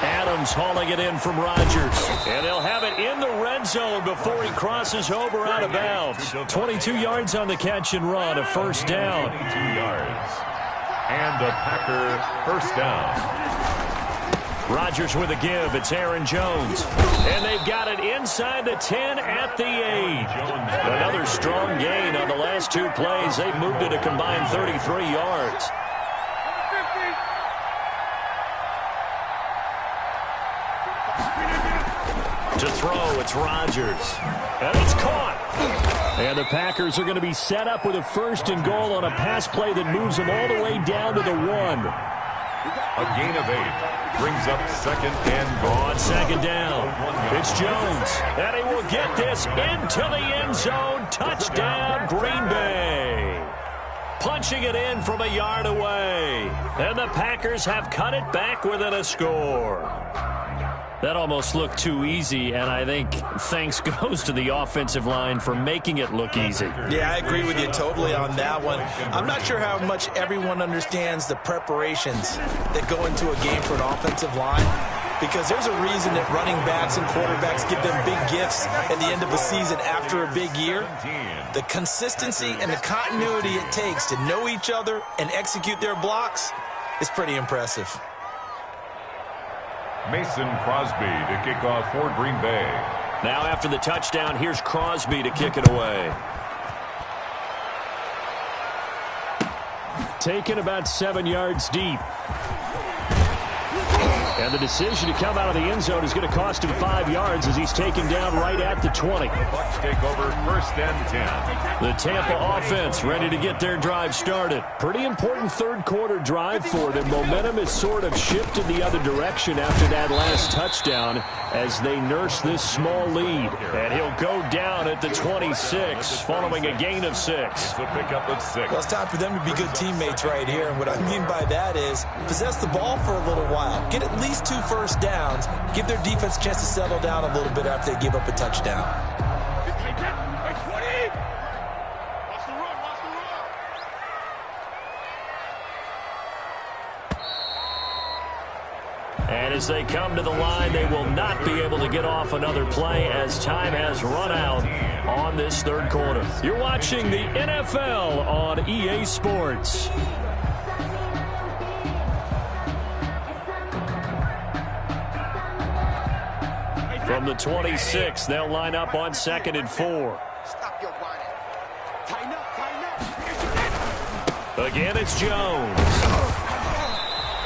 Adams hauling it in from Rodgers. And they'll have it in the red zone before he crosses over out of bounds. 22 yards on the catch and run, a first down. 22 yards. And a Packer first down. Rodgers with a give. It's Aaron Jones. And they've got it inside the 10 at the 8. Another strong gain on the last 2 plays. They've moved it a combined 33 yards. To throw, it's Rodgers. And it's caught. And the Packers are going to be set up with a 1st and goal on a pass play that moves them all the way down to the 1. A gain of 8 brings up 2nd and goal. On 2nd down, it's Jones. And he will get this into the end zone. Touchdown, Green Bay. Punching it in from a yard away. And the Packers have cut it back within a score. That almost looked too easy, and I think thanks goes to the offensive line for making it look easy. Yeah, I agree with you totally on that one. I'm not sure how much everyone understands the preparations that go into a game for an offensive line, because there's a reason that running backs and quarterbacks give them big gifts at the end of the season after a big year. The consistency and the continuity it takes to know each other and execute their blocks is pretty impressive. Mason Crosby to kick off for Green Bay. Now after the touchdown, here's Crosby to kick it away. Taken about 7 yards deep. And the decision to come out of the end zone is going to cost him 5 yards as he's taken down right at the 20. The Bucs take over 1st and 10. The Tampa offense ready to get their drive started. Pretty important 3rd quarter drive for them. Momentum has sort of shifted the other direction after that last touchdown as they nurse this small lead. And he'll go down at the 26 following a gain of 6. The pickup of 6. Well, it's time for them to be good teammates right here. And what I mean by that is possess the ball for a little while. Get at least 2 first downs. Give their defense a chance to settle down a little bit after they give up a touchdown. And as they come to the line, they will not be able to get off another play as time has run out on this 3rd quarter. You're watching the NFL on EA Sports. From the 26, they'll line up on 2nd and 4. Stop your whining. Tighten up. Again, it's Jones.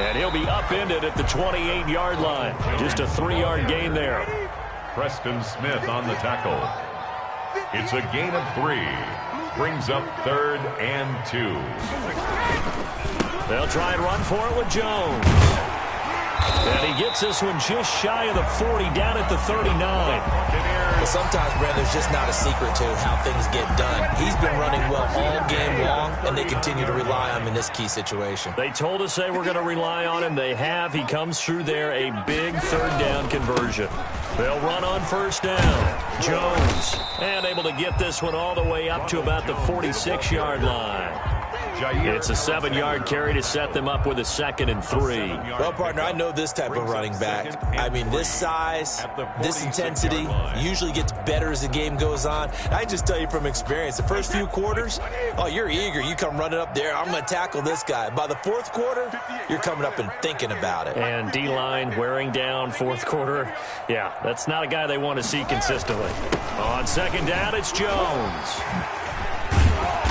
And he'll be upended at the 28-yard line. Just a 3-yard gain there. Preston Smith on the tackle. It's a gain of 3. Brings up 3rd and 2. They'll try and run for it with Jones. And he gets this one just shy of the 40, down at the 39. Well, sometimes, Brad, there's just not a secret to how things get done. He's been running well all game long, and they continue to rely on him in this key situation. They told us they were going to rely on him. They have. He comes through there, a big 3rd down conversion. They'll run on 1st down. Jones, and able to get this one all the way up to about the 46-yard line. It's a 7-yard carry to set them up with a 2nd and 3. Well, partner, I know this type of running back. I mean, this size, this intensity usually gets better as the game goes on. I just tell you from experience, the first few quarters, oh, you're eager. You come running up there, I'm going to tackle this guy. By the 4th quarter, you're coming up and thinking about it. And D-line wearing down 4th quarter. Yeah, that's not a guy they want to see consistently. On 2nd down, it's Jones.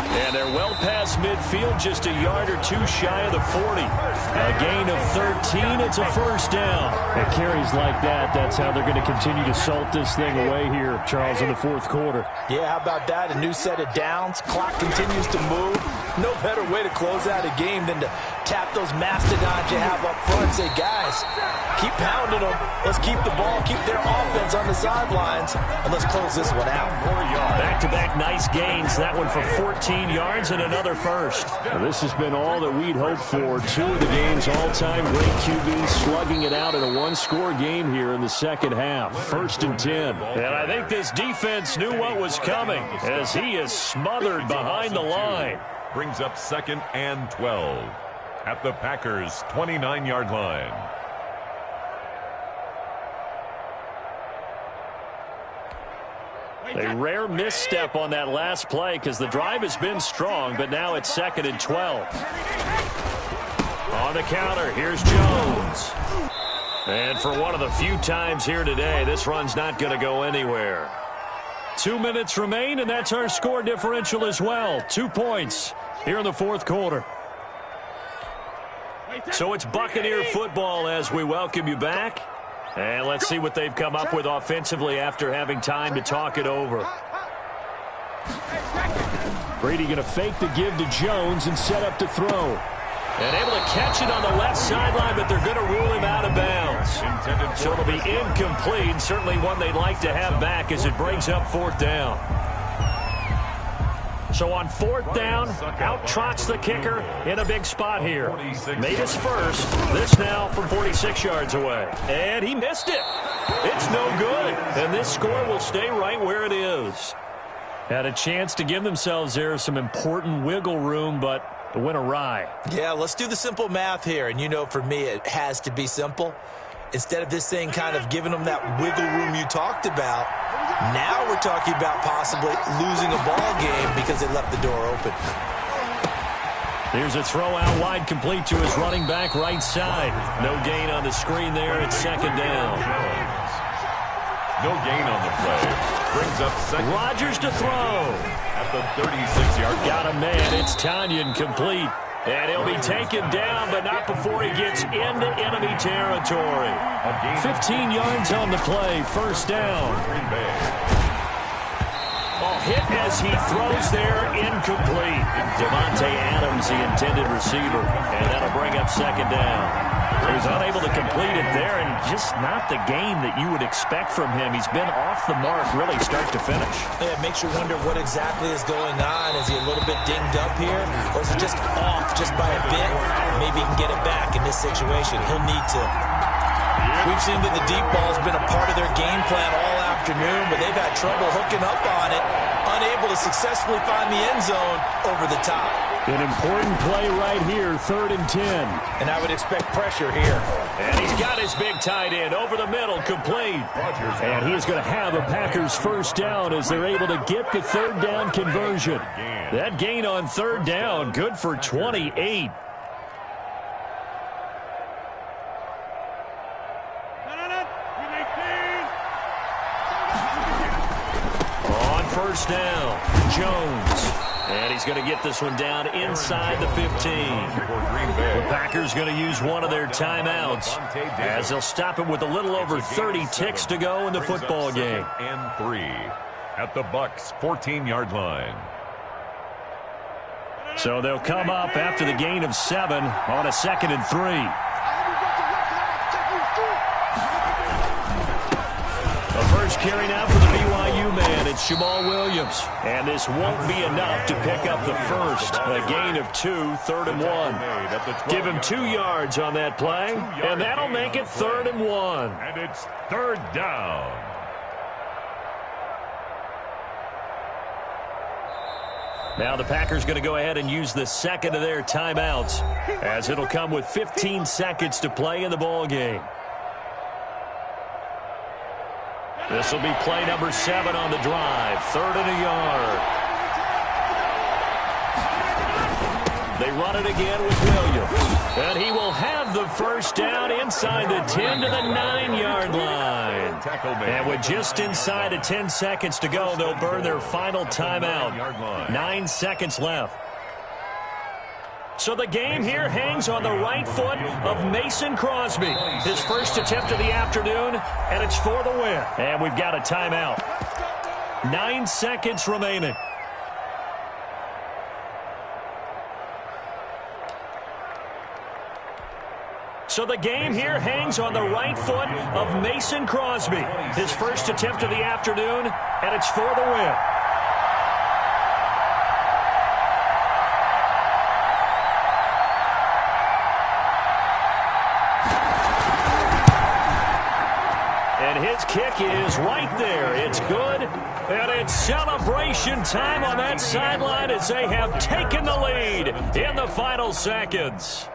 And they're well past midfield, just a yard or 2 shy of the 40. A gain of 13, it's a 1st down. And carries like that, that's how they're going to continue to salt this thing away here, Charles, in the 4th quarter. Yeah, how about that? A new set of downs. Clock continues to move. No better way to close out a game than to tap those mastodons you have up front and say, guys, keep pounding them. Let's keep the ball, keep their offense on the sidelines, and let's close this one out. Back-to-back nice gains. That one for 14 yards and another 1st. Now, this has been all that we'd hoped for. 2 of the game's all-time great QBs slugging it out in a 1-score game here in the 2nd half. 1st and 10. And I think this defense knew what was coming as he is smothered behind the line. Brings up 2nd and 12 at the Packers' 29-yard line. A rare misstep on that last play because the drive has been strong, but now it's 2nd and 12. On the counter, here's Jones. And for one of the few times here today, this run's not going to go anywhere. 2 minutes remain, and that's our score differential as well. 2 points here in the fourth quarter. So it's Buccaneer football as we welcome you back. And let's see what they've come up with offensively after having time to talk it over. Brady going to fake the give to Jones and set up to throw. And able to catch it on the left sideline, but they're going to rule him out of bounds. So it'll be incomplete, certainly one they'd like to have back as it brings up fourth down. So on fourth down, out trots the kicker in a big spot here. Made his first. This now from 46 yards away. And he missed it. It's no good. And this score will stay right where it is. Had a chance to give themselves there some important wiggle room, but the win awry. Yeah, let's do the simple math here. And you know, for me, it has to be simple. Instead of this thing kind of giving them that wiggle room you talked about, now we're talking about possibly losing a ball game because they left the door open. Here's a throw out wide, complete to his running back right side. No gain on the screen there. It's second down. No gain on the play. Brings up second. Rodgers to throw. At the 36-yard line. Got a man. It's Tanyan complete. And he'll be taken down, but not before he gets into enemy territory. 15 yards on the play. First down. Hit as he throws there, incomplete. Devontae Adams, the intended receiver, and that'll bring up second down. He was unable to complete it there, and just not the game that you would expect from him. He's been off the mark really start to finish. Yeah, it makes you wonder what exactly is going on. Is he a little bit dinged up here, or is it just off just by a bit? Maybe he can get it back in this situation. He'll need to. We've seen that the deep ball has been a part of their game plan all afternoon, but they've had trouble hooking up on it, unable to successfully find the end zone over the top. An important play right here, 3rd and 10. And I would expect pressure here. And he's got his big tight end over the middle, complete. And he is going to have a Packers first down as they're able to get the third down conversion. That gain on third down, good for 28. First down, Jones. And he's going to get this one down inside the 15. The Packers going to use one of their timeouts as they'll stop it with a little over 30 ticks to go in the football game. And 3 at the Bucs' 14-yard line. So they'll come up after the gain of 7 on a 2nd and 3. The first carry now for the BYU man. It's Jamal Williams. And this won't be enough to pick up the first. A gain of 2, 3rd and 1. Give him 2 yards on that play, and that'll make it 3rd and 1. And it's 3rd down. Now the Packers going to go ahead and use the second of their timeouts as it'll come with 15 seconds to play in the ball game. This will be play number 7 on the drive. 3rd and a yard. They run it again with Williams. And he will have the first down inside the 10 to the 9-yard line. And with just inside of 10 seconds to go, they'll burn their final timeout. 9 seconds left. So the game here hangs on the right foot of Mason Crosby. His first attempt of the afternoon, and it's for the win. And we've got a timeout. 9 seconds remaining. So the game here hangs on the right foot of Mason Crosby. His first attempt of the afternoon, and it's for the win. His kick is right there. It's good. And it's celebration time on that sideline as they have taken the lead in the final seconds.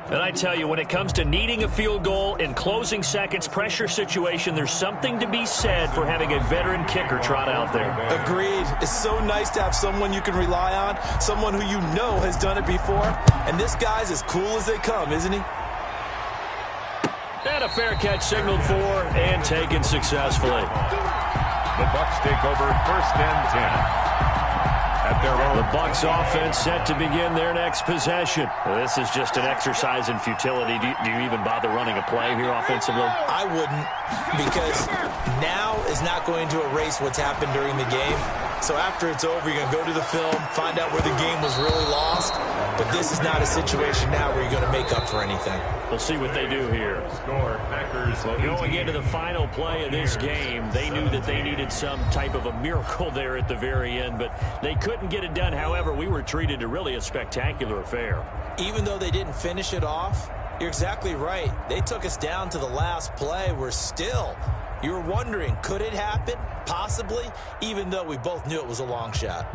And I tell you, when it comes to needing a field goal in closing seconds, pressure situation, there's something to be said for having a veteran kicker trot out there. Agreed. It's so nice to have someone you can rely on, someone who you know has done it before. And this guy's as cool as they come, isn't he? And a fair catch signaled for and taken successfully. The Bucs take over 1st and 10. At their own. The Bucs offense set to begin their next possession. This is just an exercise in futility. Do you even bother running a play here offensively? I wouldn't, because now is not going to erase what's happened during the game. So after it's over, you're going to go to the film, find out where the game was really lost. But this is not a situation now where you're going to make up for anything. We'll see what they do here. Score, Packers. Going into the final play of this game, they knew that they needed some type of a miracle there at the very end, but they couldn't get it done. However, we were treated to really a spectacular affair. Even though they didn't finish it off, you're exactly right. They took us down to the last play. You were wondering, could it happen? Possibly, even though we both knew it was a long shot.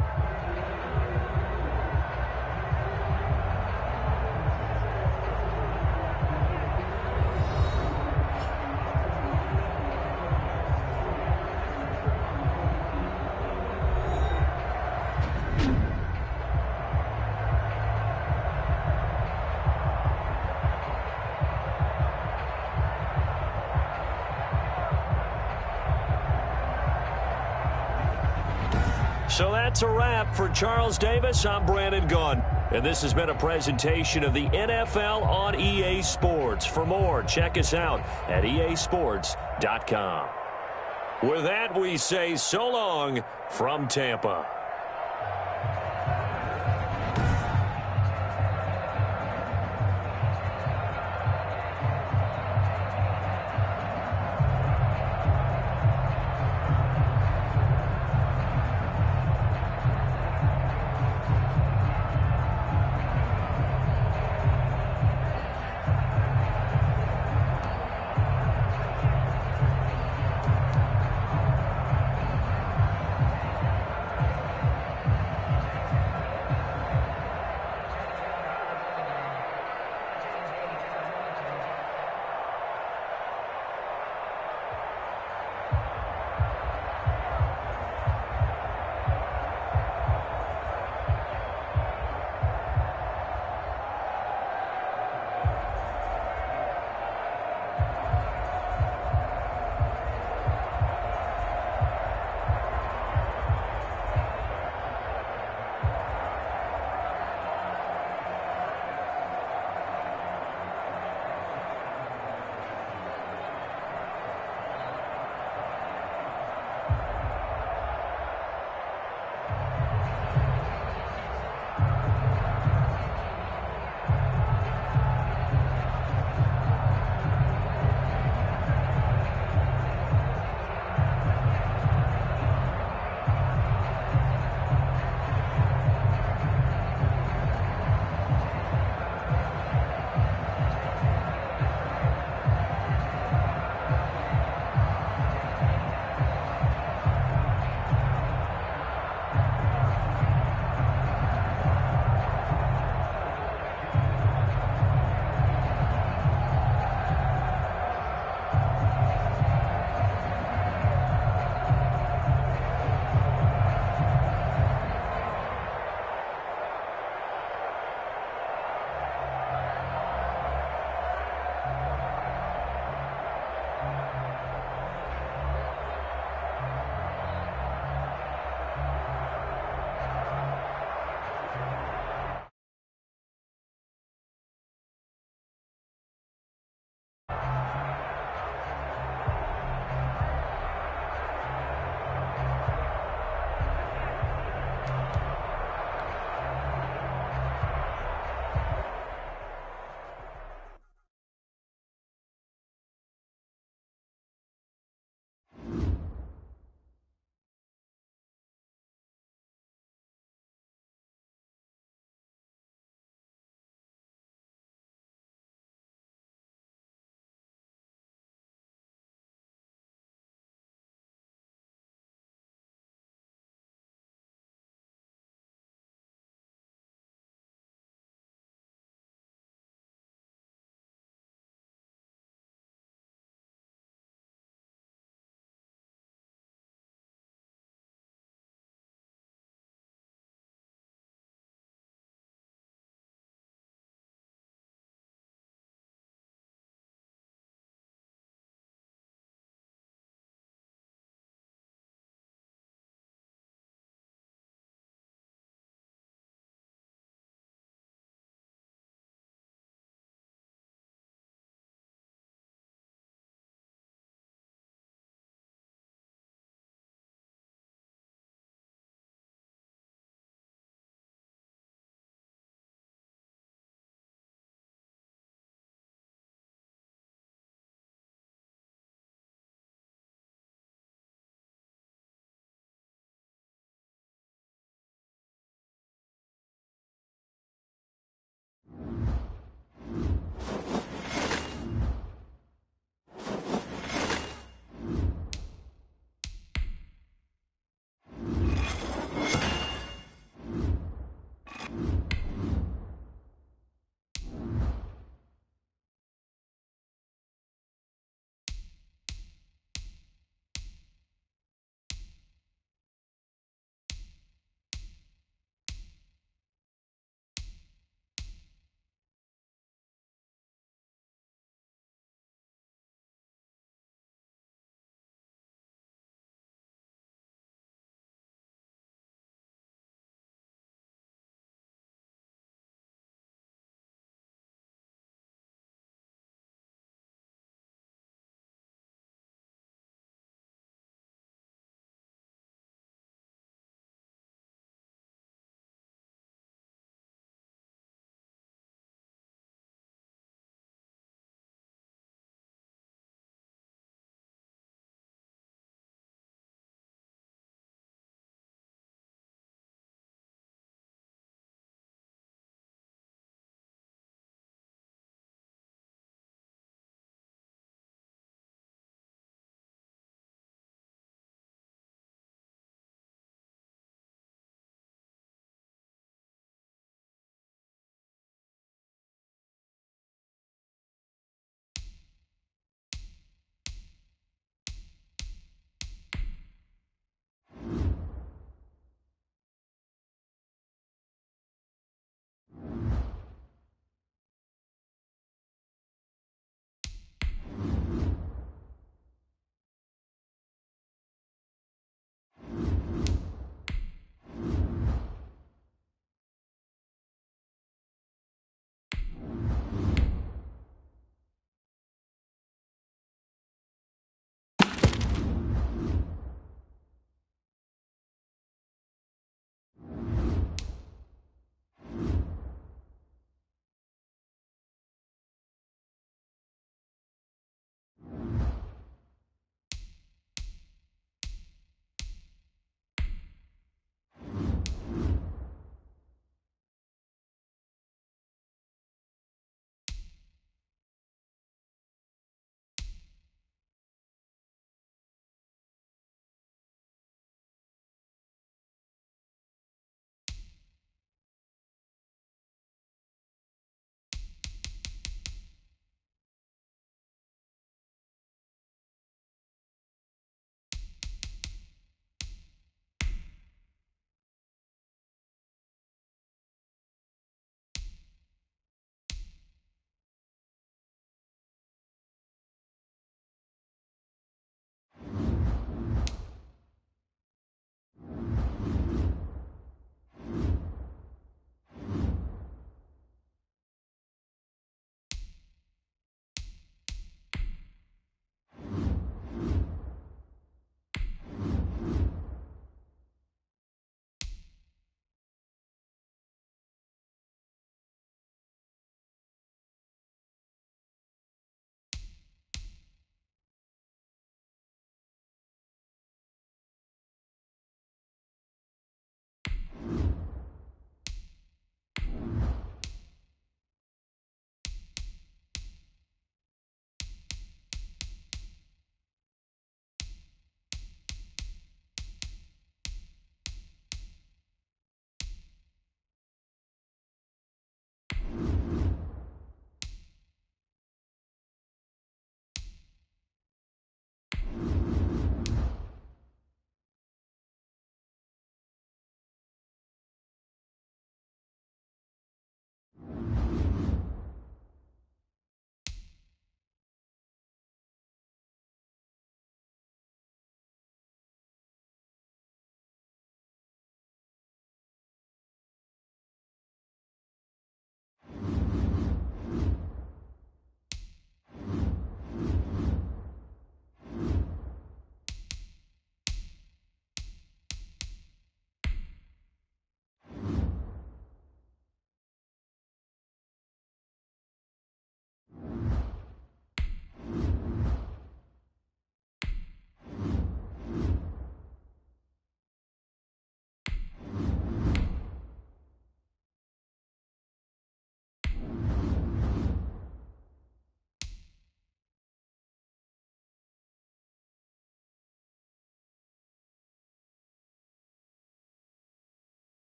So that's a wrap for Charles Davis. I'm Brandon Gunn. And this has been a presentation of the NFL on EA Sports. For more, check us out at easports.com. With that, we say so long from Tampa.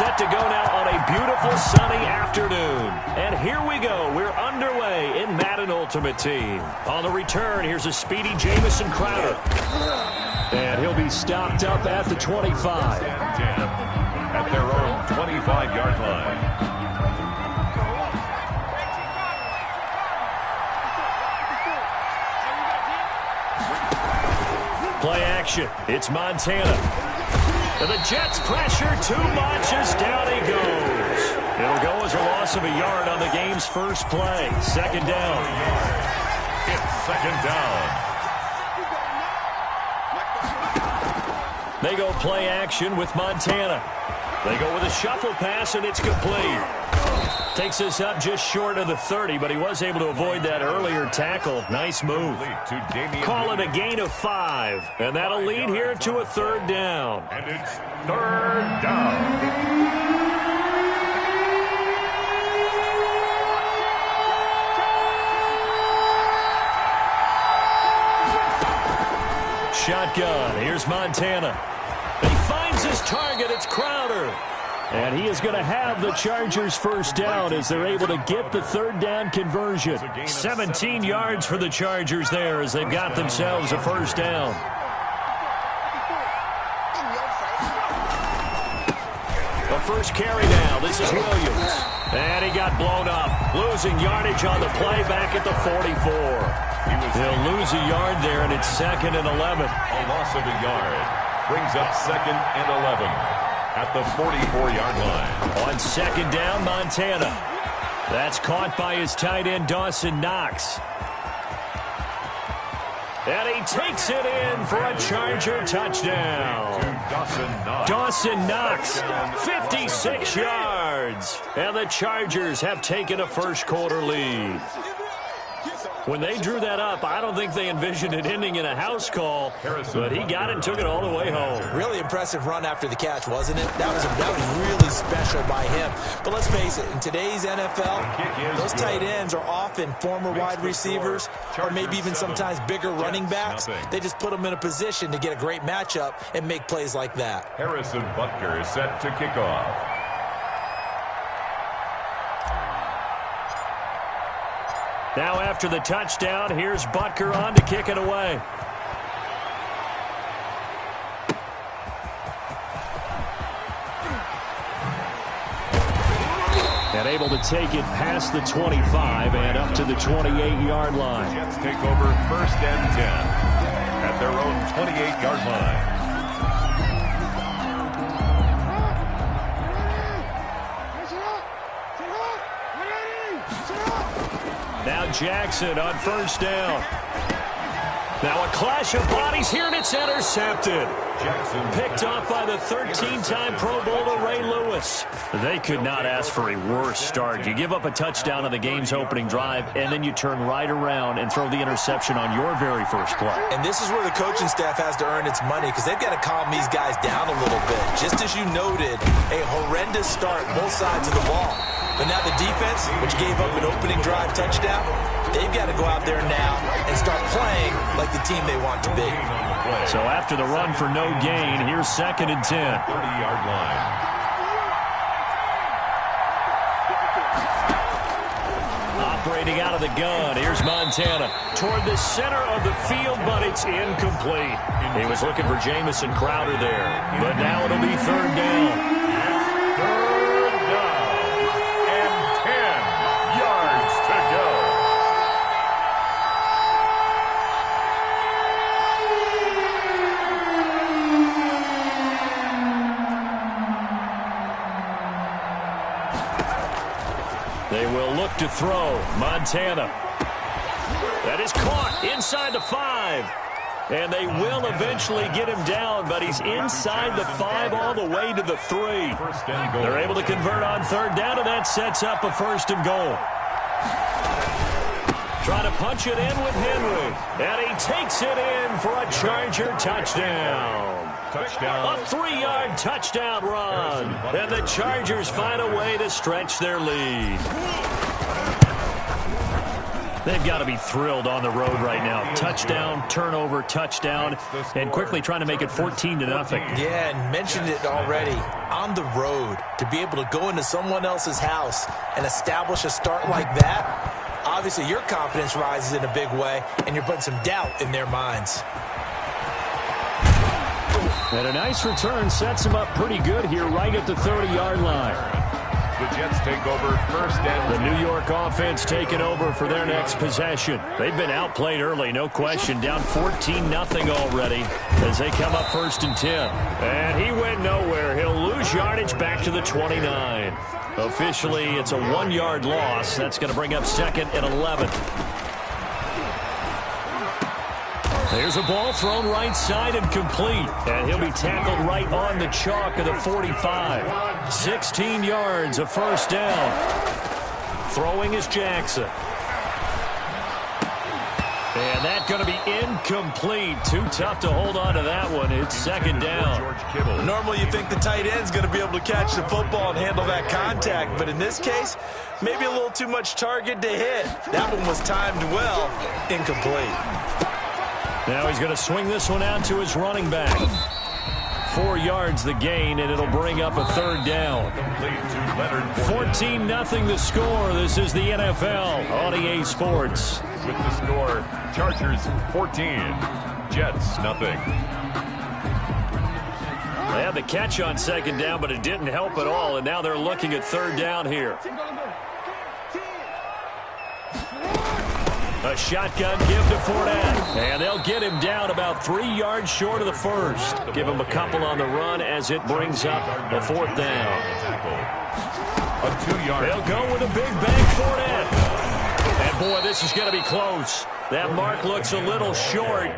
set to go now on a beautiful sunny afternoon. And here we go. We're underway in Madden Ultimate Team. On the return, here's a speedy Jamison Crowder. And he'll be stopped up at the 25. 10 at their own 25-yard line. Play action. It's Montana. And the Jets pressure too much as down he goes. It'll go as a loss of a yard on the game's first play. Second down. It's second down. They go play action with Montana. They go with a shuffle pass, and it's complete. Takes us up just short of the 30, but he was able to avoid that earlier tackle. Nice move. Call it a gain of 5, and that'll lead here to a third down. And it's third down. Shotgun. Here's Montana. He finds his target. It's Crowder. And he is going to have the Chargers first down as they're able to get the third down conversion. 17 yards for the Chargers there as they've got themselves a first down. The first carry now. This is Williams. And he got blown up. Losing yardage on the play back at the 44. He'll lose a yard there, and it's second and 11. A loss of a yard brings up second and 11 at the 44-yard line. On second down, Montana. That's caught by his tight end, Dawson Knox. And he takes it in for a Charger touchdown. Dawson Knox, 56 yards. And the Chargers have taken a first-quarter lead. When they drew that up, I don't think they envisioned it ending in a house call, but he got it and took it all the way home. Really impressive run after the catch, wasn't it? That was really special by him. But let's face it, in today's NFL, those tight ends are often former wide receivers or maybe even sometimes bigger running backs. They just put them in a position to get a great matchup and make plays like that. Harrison Butker is set to kick off. Now after the touchdown, here's Butker on to kick it away. And able to take it past the 25 and up to the 28-yard line. Jets take over first and 10 at their own 28-yard line. Now Jackson on first down. Now a clash of bodies here, and it's intercepted. Jackson Picked off by the 13-time Pro Bowler Ray Lewis. They could not ask for a worse start. You give up a touchdown on the game's opening drive, and then you turn right around and throw the interception on your very first play. And this is where the coaching staff has to earn its money because they've got to calm these guys down a little bit. Just as you noted, a horrendous start both sides of the ball. But now the defense, which gave up an opening drive touchdown, they've got to go out there now and start playing like the team they want to be. So after the run for no gain, here's second and 10. 30-yard line. Operating out of the gun, here's Montana. Toward the center of the field, but it's incomplete. He was looking for Jamison Crowder there. But now it'll be third down. They will look to throw. Montana. That is caught inside the 5. And they will eventually get him down, but he's inside the 5 all the way to the 3. They're able to convert on third down, and that sets up a first and goal. Trying to punch it in with Henry. And he takes it in for a Charger touchdown. A 3-yard touchdown run. And the Chargers find a way to stretch their lead. They've got to be thrilled on the road right now. Touchdown, turnover, touchdown, and quickly trying to make it 14-0. Yeah, and mentioned it already. On the road, to be able to go into someone else's house and establish a start like that, obviously your confidence rises in a big way, and you're putting some doubt in their minds. And a nice return sets them up pretty good here right at the 30-yard line. The Jets take over first and the New York offense taking over for their next possession. They've been outplayed early, no question. Down 14-0 already as they come up 1st and 10. And he went nowhere. He'll lose yardage back to the 29. Officially, it's a 1-yard loss. That's going to bring up 2nd and 11. There's a ball thrown right side and complete. And he'll be tackled right on the chalk of the 45. 16 yards, a first down. Throwing is Jackson. And that's going to be incomplete. Too tough to hold on to that one. It's 2nd down. Normally you think the tight end's going to be able to catch the football and handle that contact. But in this case, maybe a little too much target to hit. That one was timed well. Incomplete. Now he's going to swing this one out to his running back. 4 yards the gain, and it'll bring up a 3rd down. 14-0 the score. This is the NFL on EA Sports. With the score, Chargers 14, Jets nothing. They had the catch on 2nd down, but it didn't help at all, and now they're looking at 3rd down here. A shotgun give to Fournette. And they'll get him down about 3 yards short of the first. Give him a couple on the run as it brings up the 4th down. They'll go with a big bang Fournette. And, boy, this is going to be close. That mark looks a little short.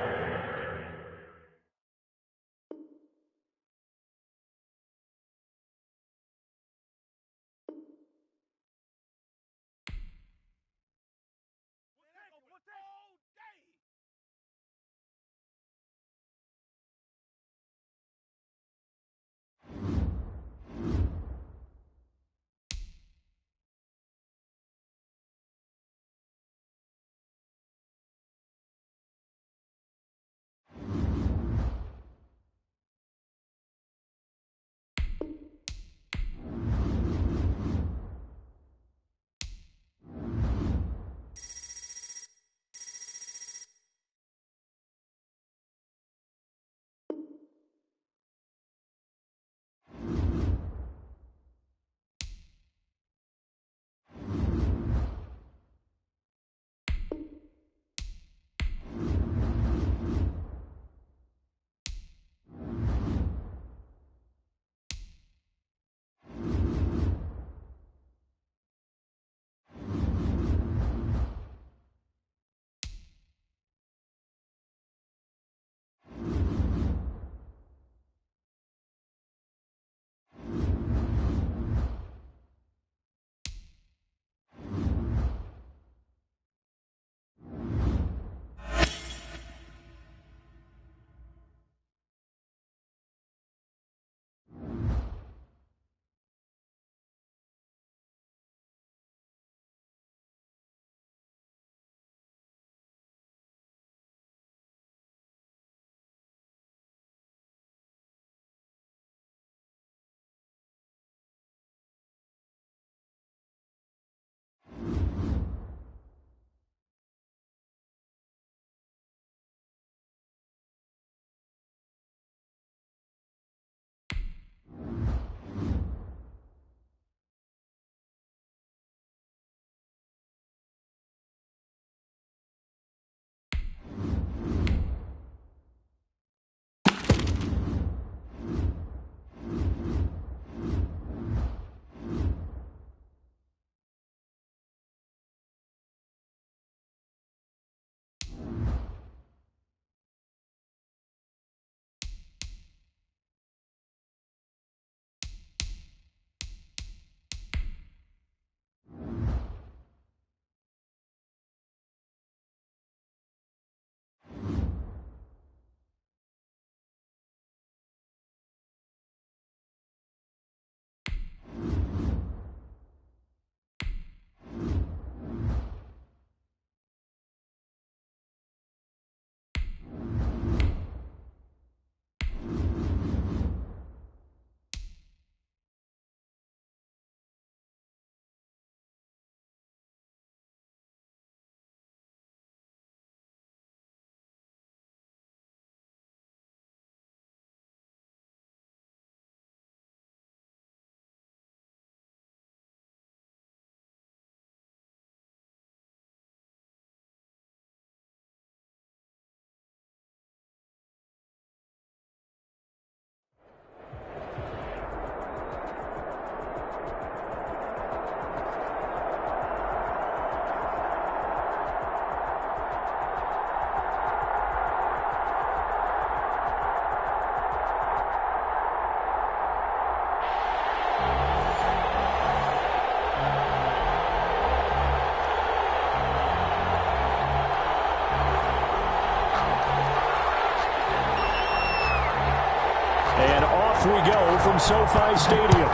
Off we go from SoFi Stadium.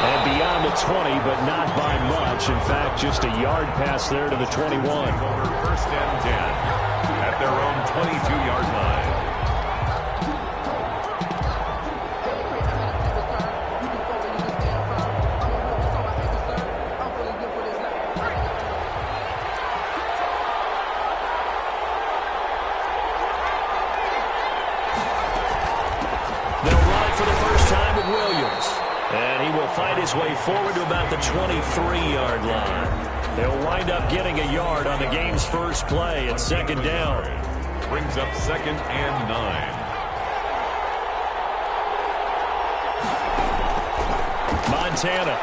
And beyond the 20, but not by much. In fact, just a yard pass there to the 21. First and 10 at their own 22-yard line. Fight his way forward to about the 23-yard line. They'll wind up getting a yard on the game's first play at second down. Brings up second and 9. Montana.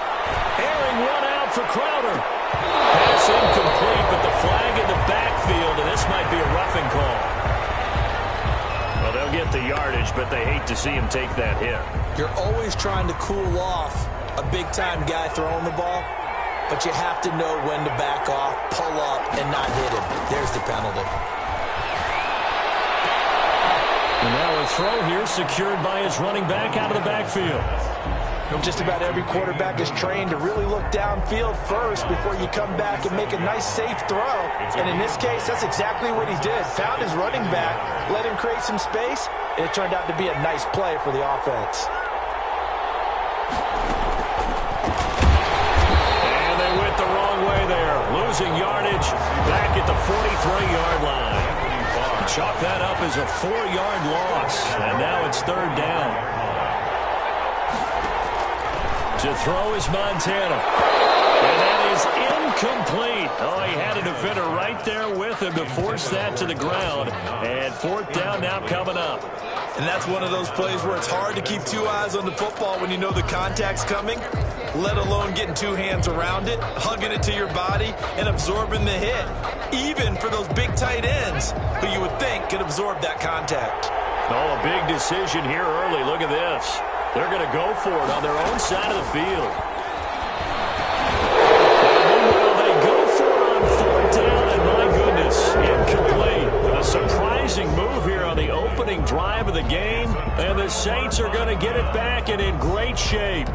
Airing one out for Crowder. Pass incomplete, but the flag in the backfield, and this might be a roughing call. Well, they'll get the yardage, but they hate to see him take that hit. You're always trying to cool off a big-time guy throwing the ball, but you have to know when to back off, pull up, and not hit him. There's the penalty. And now a throw here secured by his running back out of the backfield. Just about every quarterback is trained to really look downfield first before you come back and make a nice, safe throw. And in this case, that's exactly what he did. Found his running back, let him create some space, and it turned out to be a nice play for the offense. The wrong way there. Losing yardage back at the 43-yard line. Chalk that up as a 4-yard loss. And now it's third down. To throw is Montana. And that is incomplete. Oh, he had a defender right there with him to force that to the ground. And fourth down now coming up. And that's one of those plays where it's hard to keep two eyes on the football when you know the contact's coming, let alone getting two hands around it, hugging it to your body, and absorbing the hit, even for those big tight ends who you would think could absorb that contact. Oh, a big decision here early. Look at this. They're going to go for it on their own side of the field. Well, they go for it on fourth down, and my goodness, incomplete. A surprising move here on the opening drive of the game, and the Saints are going to get it back and in great shape.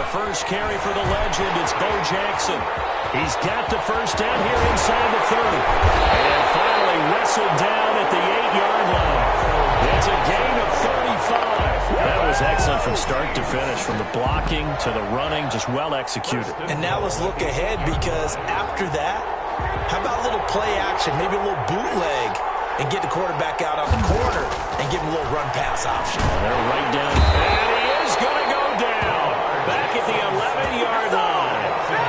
First carry for the legend, it's Bo Jackson. He's got the first down here inside the 30. And finally wrestled down at the 8-yard line. It's a gain of 35. That was excellent from start to finish, from the blocking to the running, just well executed. And now let's look ahead, because after that, how about a little play action, maybe a little bootleg, and get the quarterback out on the corner and give him a little run-pass option. They're right down. And he is going to go down. Back at the 11-yard line.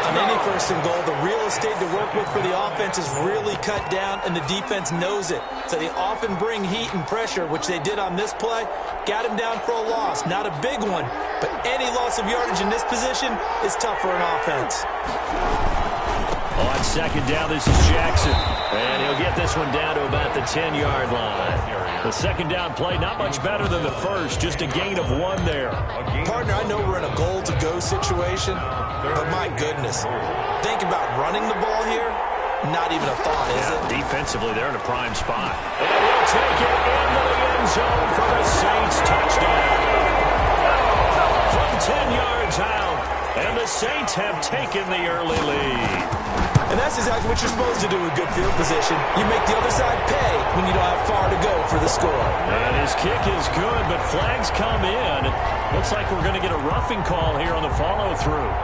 On any first and goal, the real estate to work with for the offense is really cut down, and the defense knows it. So they often bring heat and pressure, which they did on this play. Got him down for a loss. Not a big one, but any loss of yardage in this position is tough for an offense. On second down, this is Jackson. And he'll get this one down to about the 10-yard line. The second down play, not much better than the first, just a gain of 1 there. Partner, I know we're in a goal-to-go situation, but my goodness, think about running the ball here, not even a thought, is it? Defensively, they're in a prime spot. And he'll take it into the end zone for the Saints touchdown. From 10 yards out, and the Saints have taken the early lead. And that's exactly what you're supposed to do with good field position. You make the other side pay when you don't have far to go for the score. And his kick is good, but flags come in. Looks like we're going to get a roughing call here on the follow-through.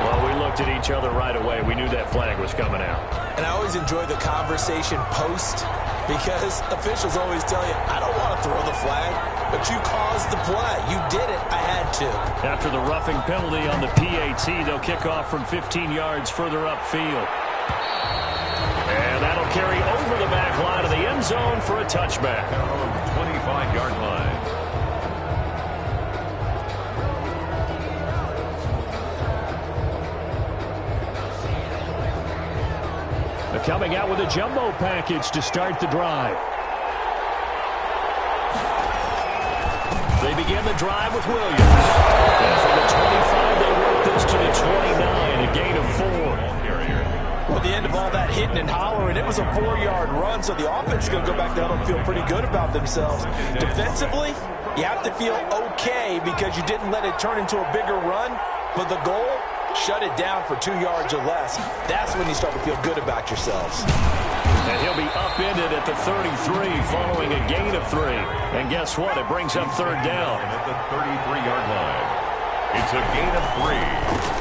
Well, we looked at each other right away. We knew that flag was coming out. And I always enjoy the conversation post, because officials always tell you, I don't want to throw the flag, but you caused the play. You did it. I had to. After the roughing penalty on the PAT, they'll kick off from 15 yards further upfield. And that'll carry over the back line of the end zone for a touchback. 25-yard line. They're coming out with a jumbo package to start the drive. begin the drive with Williams. And from the 25, they work this to the 29, a gain of 4. Well, at the end of all that hitting and hollering, it was a 4-yard run, so the offense is going to go back down and feel pretty good about themselves. Defensively, you have to feel okay because you didn't let it turn into a bigger run, but the goal, shut it down for 2 yards or less. That's when you start to feel good about yourselves. And he'll be upended at the 33 following a gain of 3. And guess what? It brings up third down. At the 33-yard line. It's a gain of 3.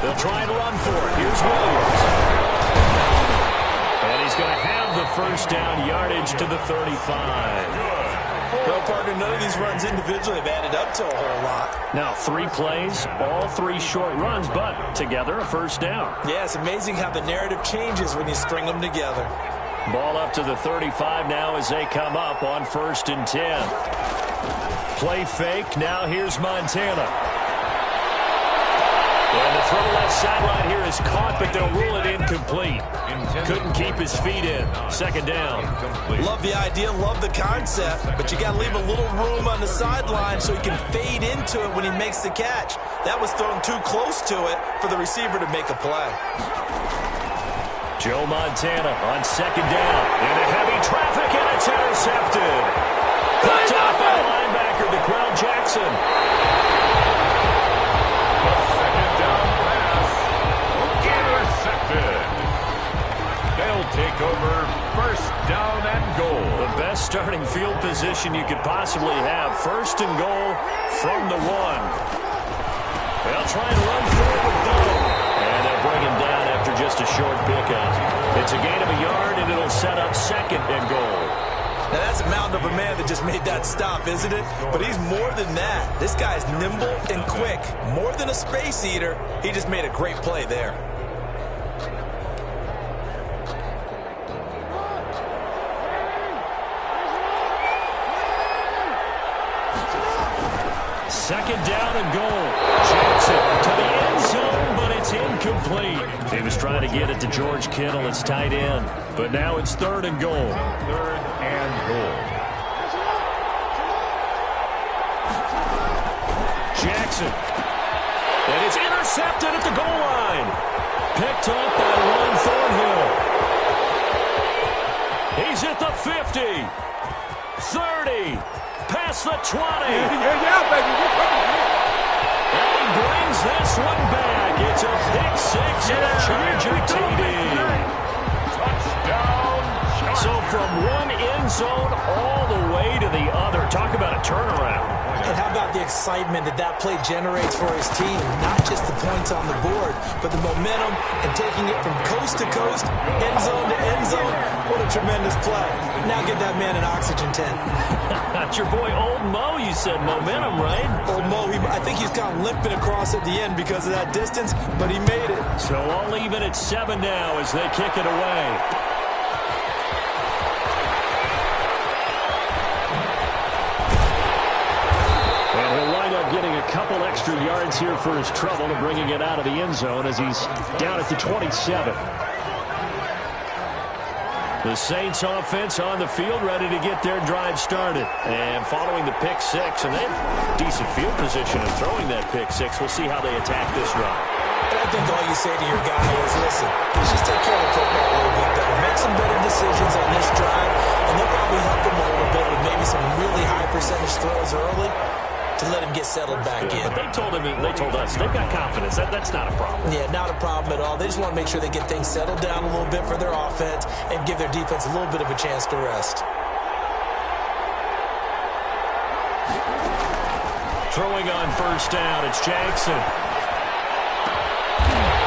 They'll try and run for it. Here's Williams. And he's going to have the first down yardage to the 35. Well, partner, none of these runs individually have added up to a whole lot. Now 3 plays, all 3 short runs, but together a first down. Yeah, it's amazing how the narrative changes when you string them together. Ball up to the 35 now as they come up on 1st and 10. Play fake. Now here's Montana. And the throw left sideline here is caught, but they'll rule it incomplete. Couldn't keep his feet in. 2nd down. Love the idea, love the concept, but you got to leave a little room on the sideline so he can fade into it when he makes the catch. That was thrown too close to it for the receiver to make a play. Joe Montana on 2nd down. Into heavy traffic, and it's intercepted. Picked off by linebacker DeQuell Jackson. The 2nd down pass. Intercepted. They'll take over 1st down and goal. The best starting field position you could possibly have. 1st and goal from the 1. They'll try and run forward, though. And they'll bring him down after just a short pickup. It's a gain of a yard, and it'll set up 2nd and goal. Now, that's a mountain of a man that just made that stop, isn't it? But he's more than that. This guy's nimble and quick. More than a space eater, he just made a great play there. Second down and goal. Jackson to the end zone, but it's incomplete. He was trying to get it to George Kittle. It's tight end. But now it's 3rd and goal. 3rd and goal. Jackson. And it's intercepted at the goal line. Picked up by Ron Thornhill. He's at the 50. 30. Past the 20. Yeah, baby. And he brings this one back. It's a pick 6 and a Charger TD. Touchdown, Chargers. So from one end zone all the way to the other. Talk about a turnaround. And how about the excitement that that play generates for his team? Not just the points on the board, but the momentum and taking it from coast to coast, end zone to end zone. What a tremendous play. Now get that man an oxygen tent. That's your boy Old Mo, you said. Momentum, right? Old Mo, I think he's kind of limping across at the end because of that distance, but he made it. So all even at 7 now as they kick it away. Getting a couple extra yards here for his trouble and bringing it out of the end zone as he's down at the 27. The Saints offense on the field ready to get their drive started. And following the pick 6, and they have decent field position in throwing that pick 6. We'll see how they attack this drive. And I think all you say to your guy is, listen, let's just take care of the football a little bit better. Make some better decisions on this drive, and they'll probably help him a little bit with maybe some really high percentage throws early to let him get settled back in. But they told us they've got confidence. That's not a problem. Yeah, not a problem at all. They just want to make sure they get things settled down a little bit for their offense and give their defense a little bit of a chance to rest. Throwing on 1st down, it's Jackson.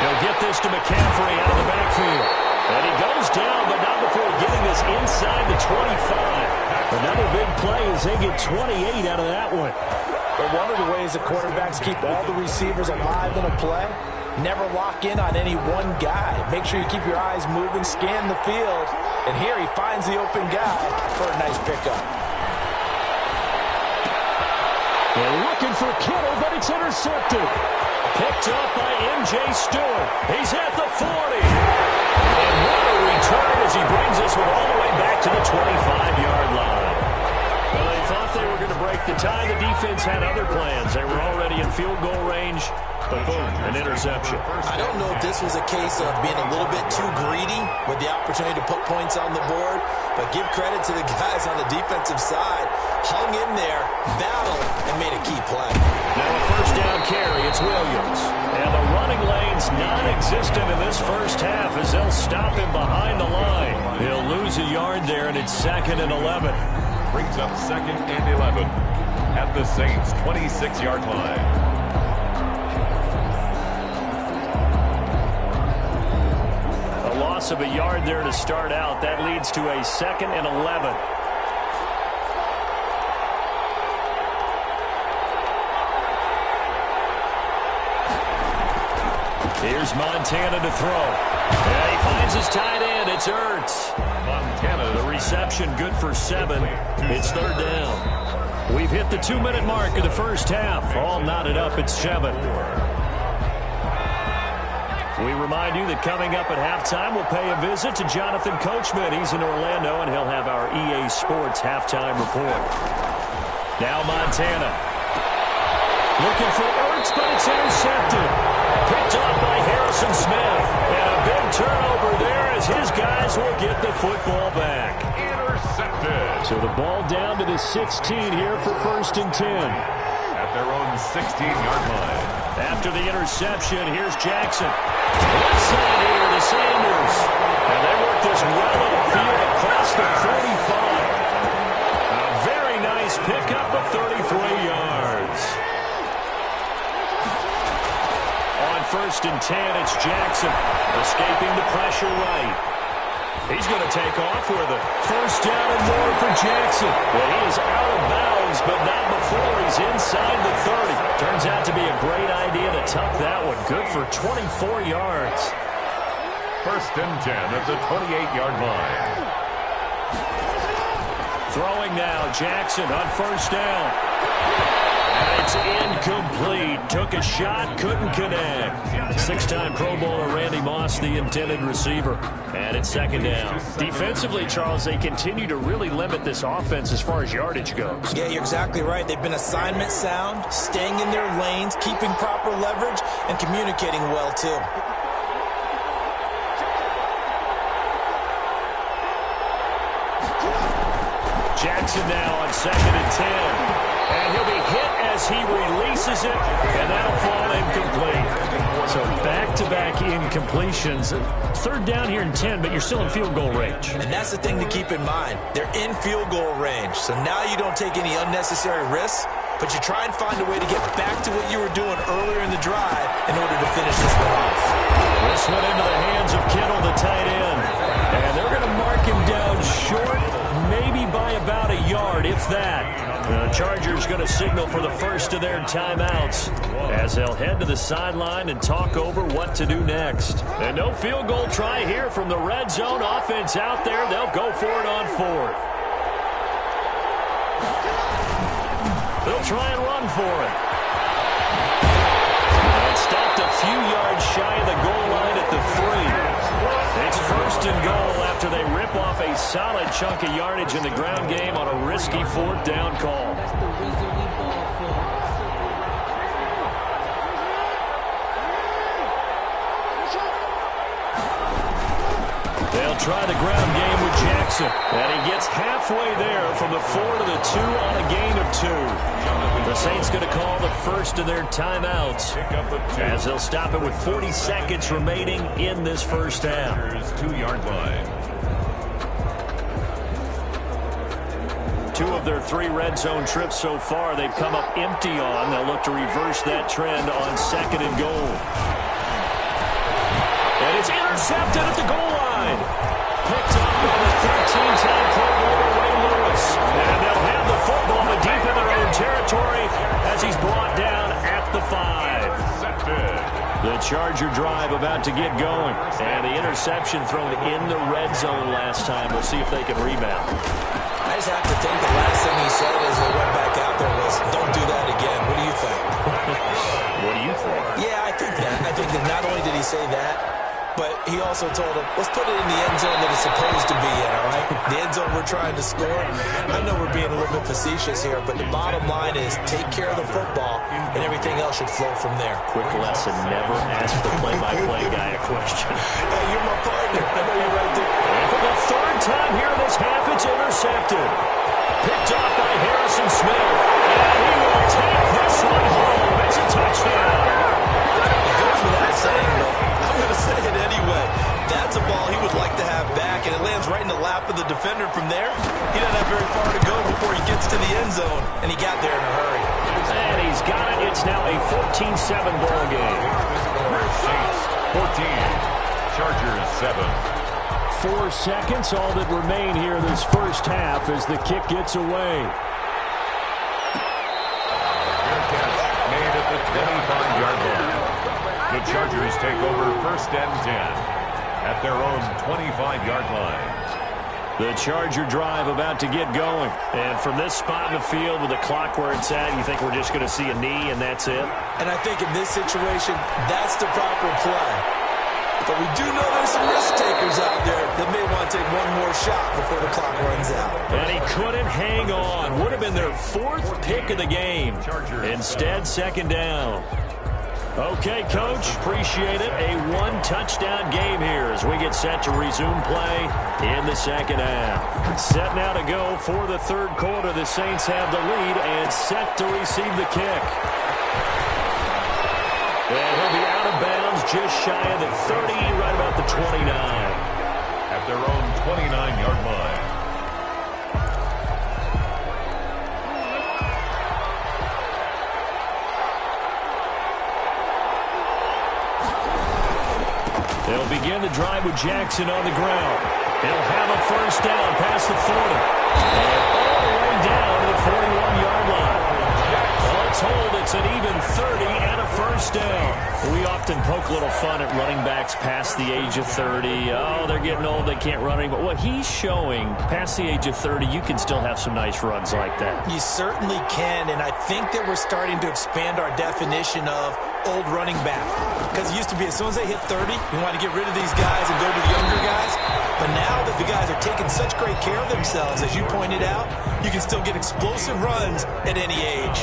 He'll get this to McCaffrey out of the backfield. And he goes down, but not before getting this inside the 25. Another big play as they get 28 out of that one. But one of the ways that quarterbacks keep all the receivers alive in a play, never lock in on any one guy. Make sure you keep your eyes moving, scan the field. And here he finds the open guy for a nice pickup. They're looking for Kittle, but it's intercepted. Picked up by M.J. Stewart. He's at the 40. And what a return as he brings this one all the way back to the 25-yard line. Well, they thought they were going to break At the time, the defense had other plans. They were already in field goal range, but boom, an interception. I don't know if this was a case of being a little bit too greedy with the opportunity to put points on the board, but give credit to the guys on the defensive side. Hung in there, battled, and made a key play. Now a first down carry, it's Williams. And the running lane's non-existent in this first half as they'll stop him behind the line. He'll lose a yard there, and it's 2nd and 11. Brings up 2nd and 11 at the Saints' 26-yard line. A loss of a yard there to start out. That leads to a 2nd and 11. Here's Montana to throw. And he finds his tight end. It's Ertz. Montana, The reception good for 7. It's 3rd down. We've hit the 2-minute mark of the first half. All knotted up at 7. We remind you that coming up at halftime, we'll pay a visit to Jonathan Coachman. He's in Orlando, and he'll have our EA Sports halftime report. Now Montana. Looking for Ertz, but it's intercepted. Picked off by Harrison Smith. And a big turnover there as his guys will get the football back. intercepted. So the ball down to the 16 here for 1st and 10. At their own 16-yard line. After the interception, here's Jackson. Left side here to Sanders. And they work this well upfield across the 45. A very nice pickup of 33 yards. On 1st and 10, it's Jackson. Escaping the pressure right. He's going to take off with it. 1st down and more for Jackson. Well, he is out of bounds, but not before he's inside the 30. Turns out to be a great idea to tuck that one. Good for 24 yards. 1st and 10 at the 28-yard line. Throwing now, Jackson on 1st down. And it's incomplete. Took a shot, couldn't connect. 6-time Pro Bowler Randy Moss, the intended receiver. And it's 2nd down. Defensively, Charles, they continue to really limit this offense as far as yardage goes. Yeah, you're exactly right. They've been assignment sound, staying in their lanes, keeping proper leverage, and communicating well, too. Jackson now on 2nd and 10. And he'll be hit as he releases it, and that'll fall incomplete. So back-to-back incompletions. 3rd down here in 10, but you're still in field goal range. And that's the thing to keep in mind. They're in field goal range, so now you don't take any unnecessary risks, but you try and find a way to get back to what you were doing earlier in the drive in order to finish this one off. This went into the hands of Kittle, the tight end. And they're going to mark him down short, maybe by about a yard, if that. The Chargers going to signal for the first of their timeouts as they'll head to the sideline and talk over what to do next. And no field goal try here from the red zone offense out there. They'll go for it on 4th. They'll try and run for it. And stopped a few yards shy of the goal line at the 3. It's 1st and goal after they rip off a solid chunk of yardage in the ground game on a risky 4th down call. They'll try the ground game with Jackson. And he gets halfway there from the 4 to the 2 on a gain of 2. The Saints going to call the first of their timeouts as they'll stop it with 40 seconds remaining in this first half. 2-yard line. 2 of their 3 red zone trips so far they've come up empty on. They'll look to reverse that trend on 2nd and goal. And it's intercepted at the goal line. Picked up by the 13-time Pro Bowler Ray Lewis. And they'll have the football but deep in their own territory as he's brought down at the 5. The Charger drive about to get going. And the interception thrown in the red zone last time. We'll see if they can rebound. I just have to think the last thing he said as they went back out there was, don't do that again. What do you think? What do you think? Yeah, I think that. I think that not only did he say that, but he also told him, let's put it in the end zone that it's supposed to be in, all right? the end zone we're trying to score. I know we're being a little bit facetious here, but the bottom line is take care of the football, and everything else should flow from there. Quick lesson, never ask the play-by-play guy a question. Hey, you're my partner. I know you're right there. And for the third time here in this half, it's intercepted. Picked off by Harrison Smith. And he will take this one home. It's a touchdown. It goes without saying, but I'm going to say it anyway. That's a ball he would like to have back, and it lands right in the lap of the defender from there. He doesn't have very far to go before he gets to the end zone, and he got there in a hurry. And he's got it. It's now a 14-7 ball game. 14. Chargers 7. 4 seconds, all that remain here this first half as the kick gets away. Fair catch made at the 25-yard line. The Chargers take over 1st and 10 at their own 25-yard line. The Charger drive about to get going. And from this spot in the field with the clock where it's at, you think we're just going to see a knee and that's it? And I think in this situation, that's the proper play. But we do know there's some risk takers out there that may want to take one more shot before the clock runs out. And he couldn't hang on. Would have been their 4th pick of the game. Instead, 2nd down. Okay, Coach, appreciate it. A 1-touchdown game here as we get set to resume play in the 2nd half. Set now to go for the 3rd quarter. The Saints have the lead and set to receive the kick. And he'll be out of bounds just shy of the 30, right about the 29. At their own 29-yard line. They'll begin the drive with Jackson on the ground. He'll have a 1st down past the 40. And all the way down to the 41-yard line. All told, it's an even 30 and a 1st down. We often poke a little fun at running backs past the age of 30. Oh, they're getting old, they can't run anymore. What he's showing, past the age of 30, you can still have some nice runs like that. You certainly can, and I think that we're starting to expand our definition of old running back. Because it used to be as soon as they hit 30, we want to get rid of these guys and go to the younger guys. But now that the guys are taking such great care of themselves, as you pointed out, you can still get explosive runs at any age.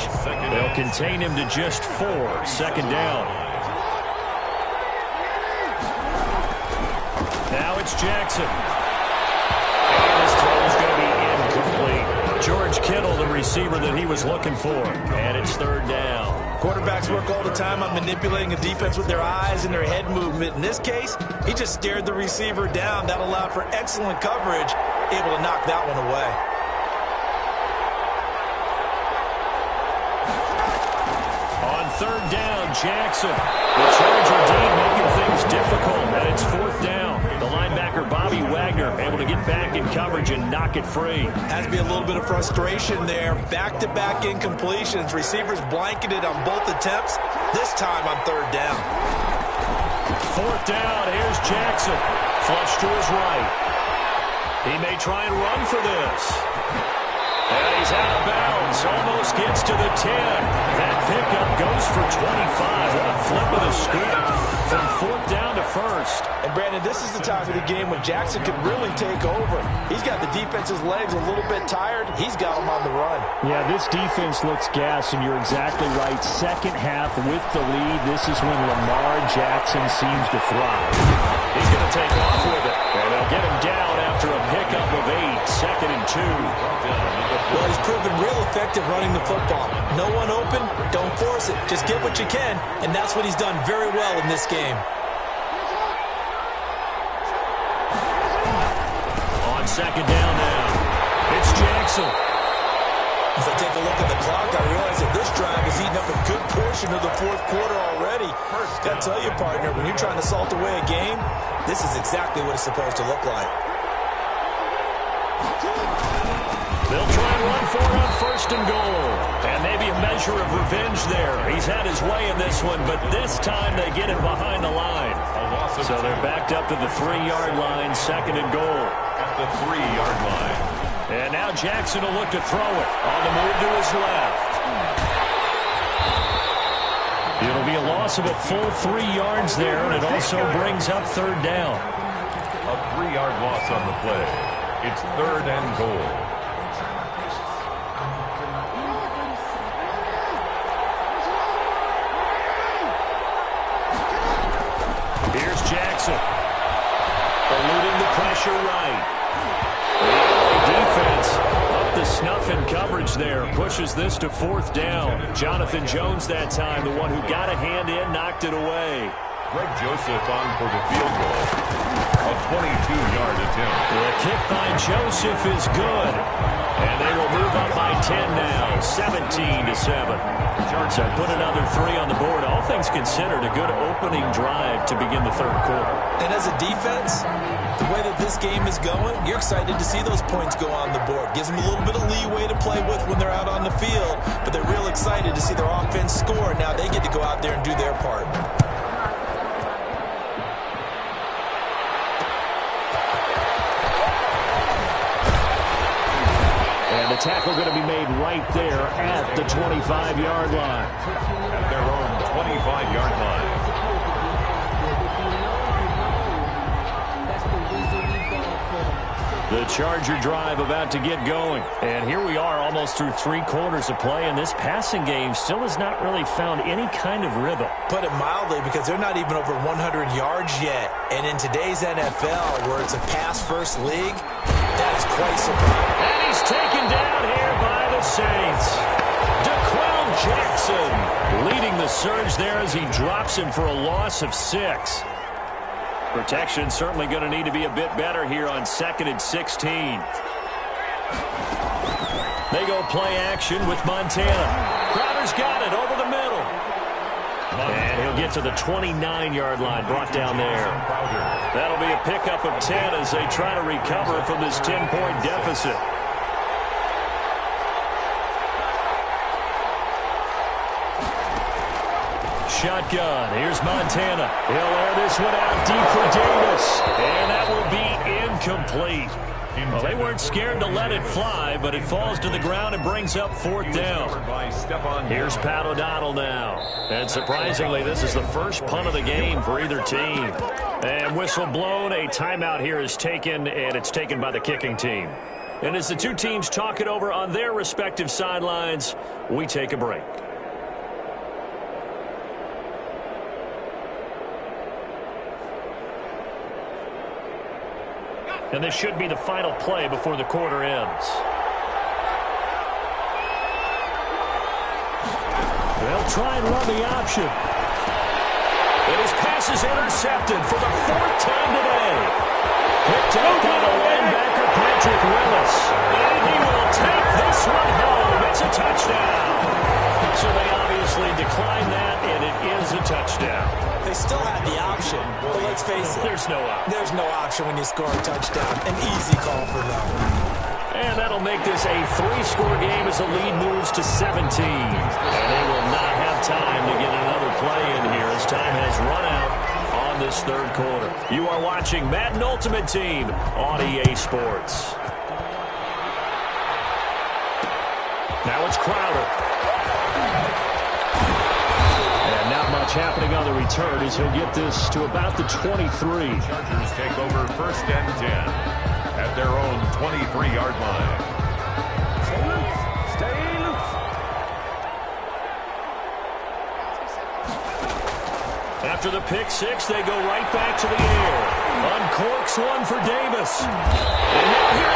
They'll contain him to just 4. 2nd down. Now it's Jackson. And his throw is going to be incomplete. George Kittle, the receiver that he was looking for. And it's 3rd down. Quarterbacks work all the time on manipulating a defense with their eyes and their head movement. In this case, he just stared the receiver down. That allowed for excellent coverage, able to knock that one away. On 3rd down, Jackson. The Charger D making things difficult, and it's 4th down. The linebacker, Bobby Wagner, able to get back in coverage and knock it free. Has to be a little bit of frustration there. Back-to-back incompletions. Receivers blanketed on both attempts, this time on 3rd down. 4th down, here's Jackson. Flush to his right. He may try and run for this. And he's out of bounds. Almost gets to the 10. That pickup goes for 25. What a flip of the script. From 4th down to 1st. And, Brandon, this is the time of the game when Jackson could really take over. He's got the defense's legs a little bit tired. He's got them on the run. Yeah, this defense looks gassed, and you're exactly right. 2nd half with the lead. This is when Lamar Jackson seems to thrive. He's going to take off with it. And they'll get him down after a pickup of 8. 2nd and 2. Well, he's proven real effective running the football. No one open, don't force it. Just get what you can, and that's what he's done very well in this game. On 2nd down now, it's Jackson. As I take a look at the clock, I realize that this drive has eaten up a good portion of the 4th quarter already. Got to tell you, partner, when you're trying to salt away a game, this is exactly what it's supposed to look like. They'll try and run for it on 1st and goal. And maybe a measure of revenge there. He's had his way in this one, but this time they get him behind the line. So they're backed up to the 3-yard line, 2nd and goal. At the 3-yard line. And now Jackson will look to throw it on the move to his left. It'll be a loss of a full 3 yards there, and it also brings up 3rd down. A 3-yard loss on the play. It's 3rd and goal. Here's Jackson. Eluding the pressure right. The defense up to snuff in coverage there. Pushes this to 4th down. Jonathan Jones that time, the one who got a hand in, knocked it away. Greg Joseph on for the field goal. A 22-yard attempt. The kick by Joseph is good. And they will move up by 10 now, 17-7. So put another 3 on the board. All things considered, a good opening drive to begin the 3rd quarter. And as a defense, the way that this game is going, you're excited to see those points go on the board. Gives them a little bit of leeway to play with when they're out on the field, but they're real excited to see their offense score. Now they get to go out there and do their part. And the tackle going to be made right there at the 25-yard line. At their own 25-yard line. The Charger drive about to get going. And here we are almost through 3 quarters of play, and this passing game still has not really found any kind of rhythm. Put it mildly, because they're not even over 100 yards yet. And in today's NFL, where it's a pass-first league, that is quite surprising. And he's taken down here by the Saints. DeQuell Jackson leading the surge there as he drops him for a loss of 6. Protection certainly going to need to be a bit better here on 2nd and 16. They go play action with Montana. Crowder's got it over the middle. And he'll get to the 29-yard line, brought down there. That'll be a pickup of 10 as they try to recover from this 10-point deficit. Shotgun. Here's Montana. He'll air this one out deep for Davis. And that will be incomplete. Well, they weren't scared to let it fly, but it falls to the ground and brings up 4th down. Here's Pat O'Donnell now. And surprisingly, this is the first punt of the game for either team. And whistle blown. A timeout here is taken, and it's taken by the kicking team. And as the two teams talk it over on their respective sidelines, we take a break. And this should be the final play before the quarter ends. They'll try and run the option. And his pass is intercepted for the 4th time today. Picked up by the linebacker, Patrick Willis. And he will take this one home. It's a touchdown. So they obviously declined that, and it is a touchdown. They still had the option, but let's face it. There's no option. There's no option when you score a touchdown. An easy call for them. And that'll make this a 3-score game as the lead moves to 17. And they will not have time to get another play in here as time has run out on this 3rd quarter. You are watching Madden Ultimate Team on EA Sports. Now it's Crowder. Happening on the return as he'll get this to about the 23. Chargers take over 1st and 10 at their own 23-yard line. Stay loose. Stay loose. After the pick 6, they go right back to the air. Uncorks one for Davis. And now here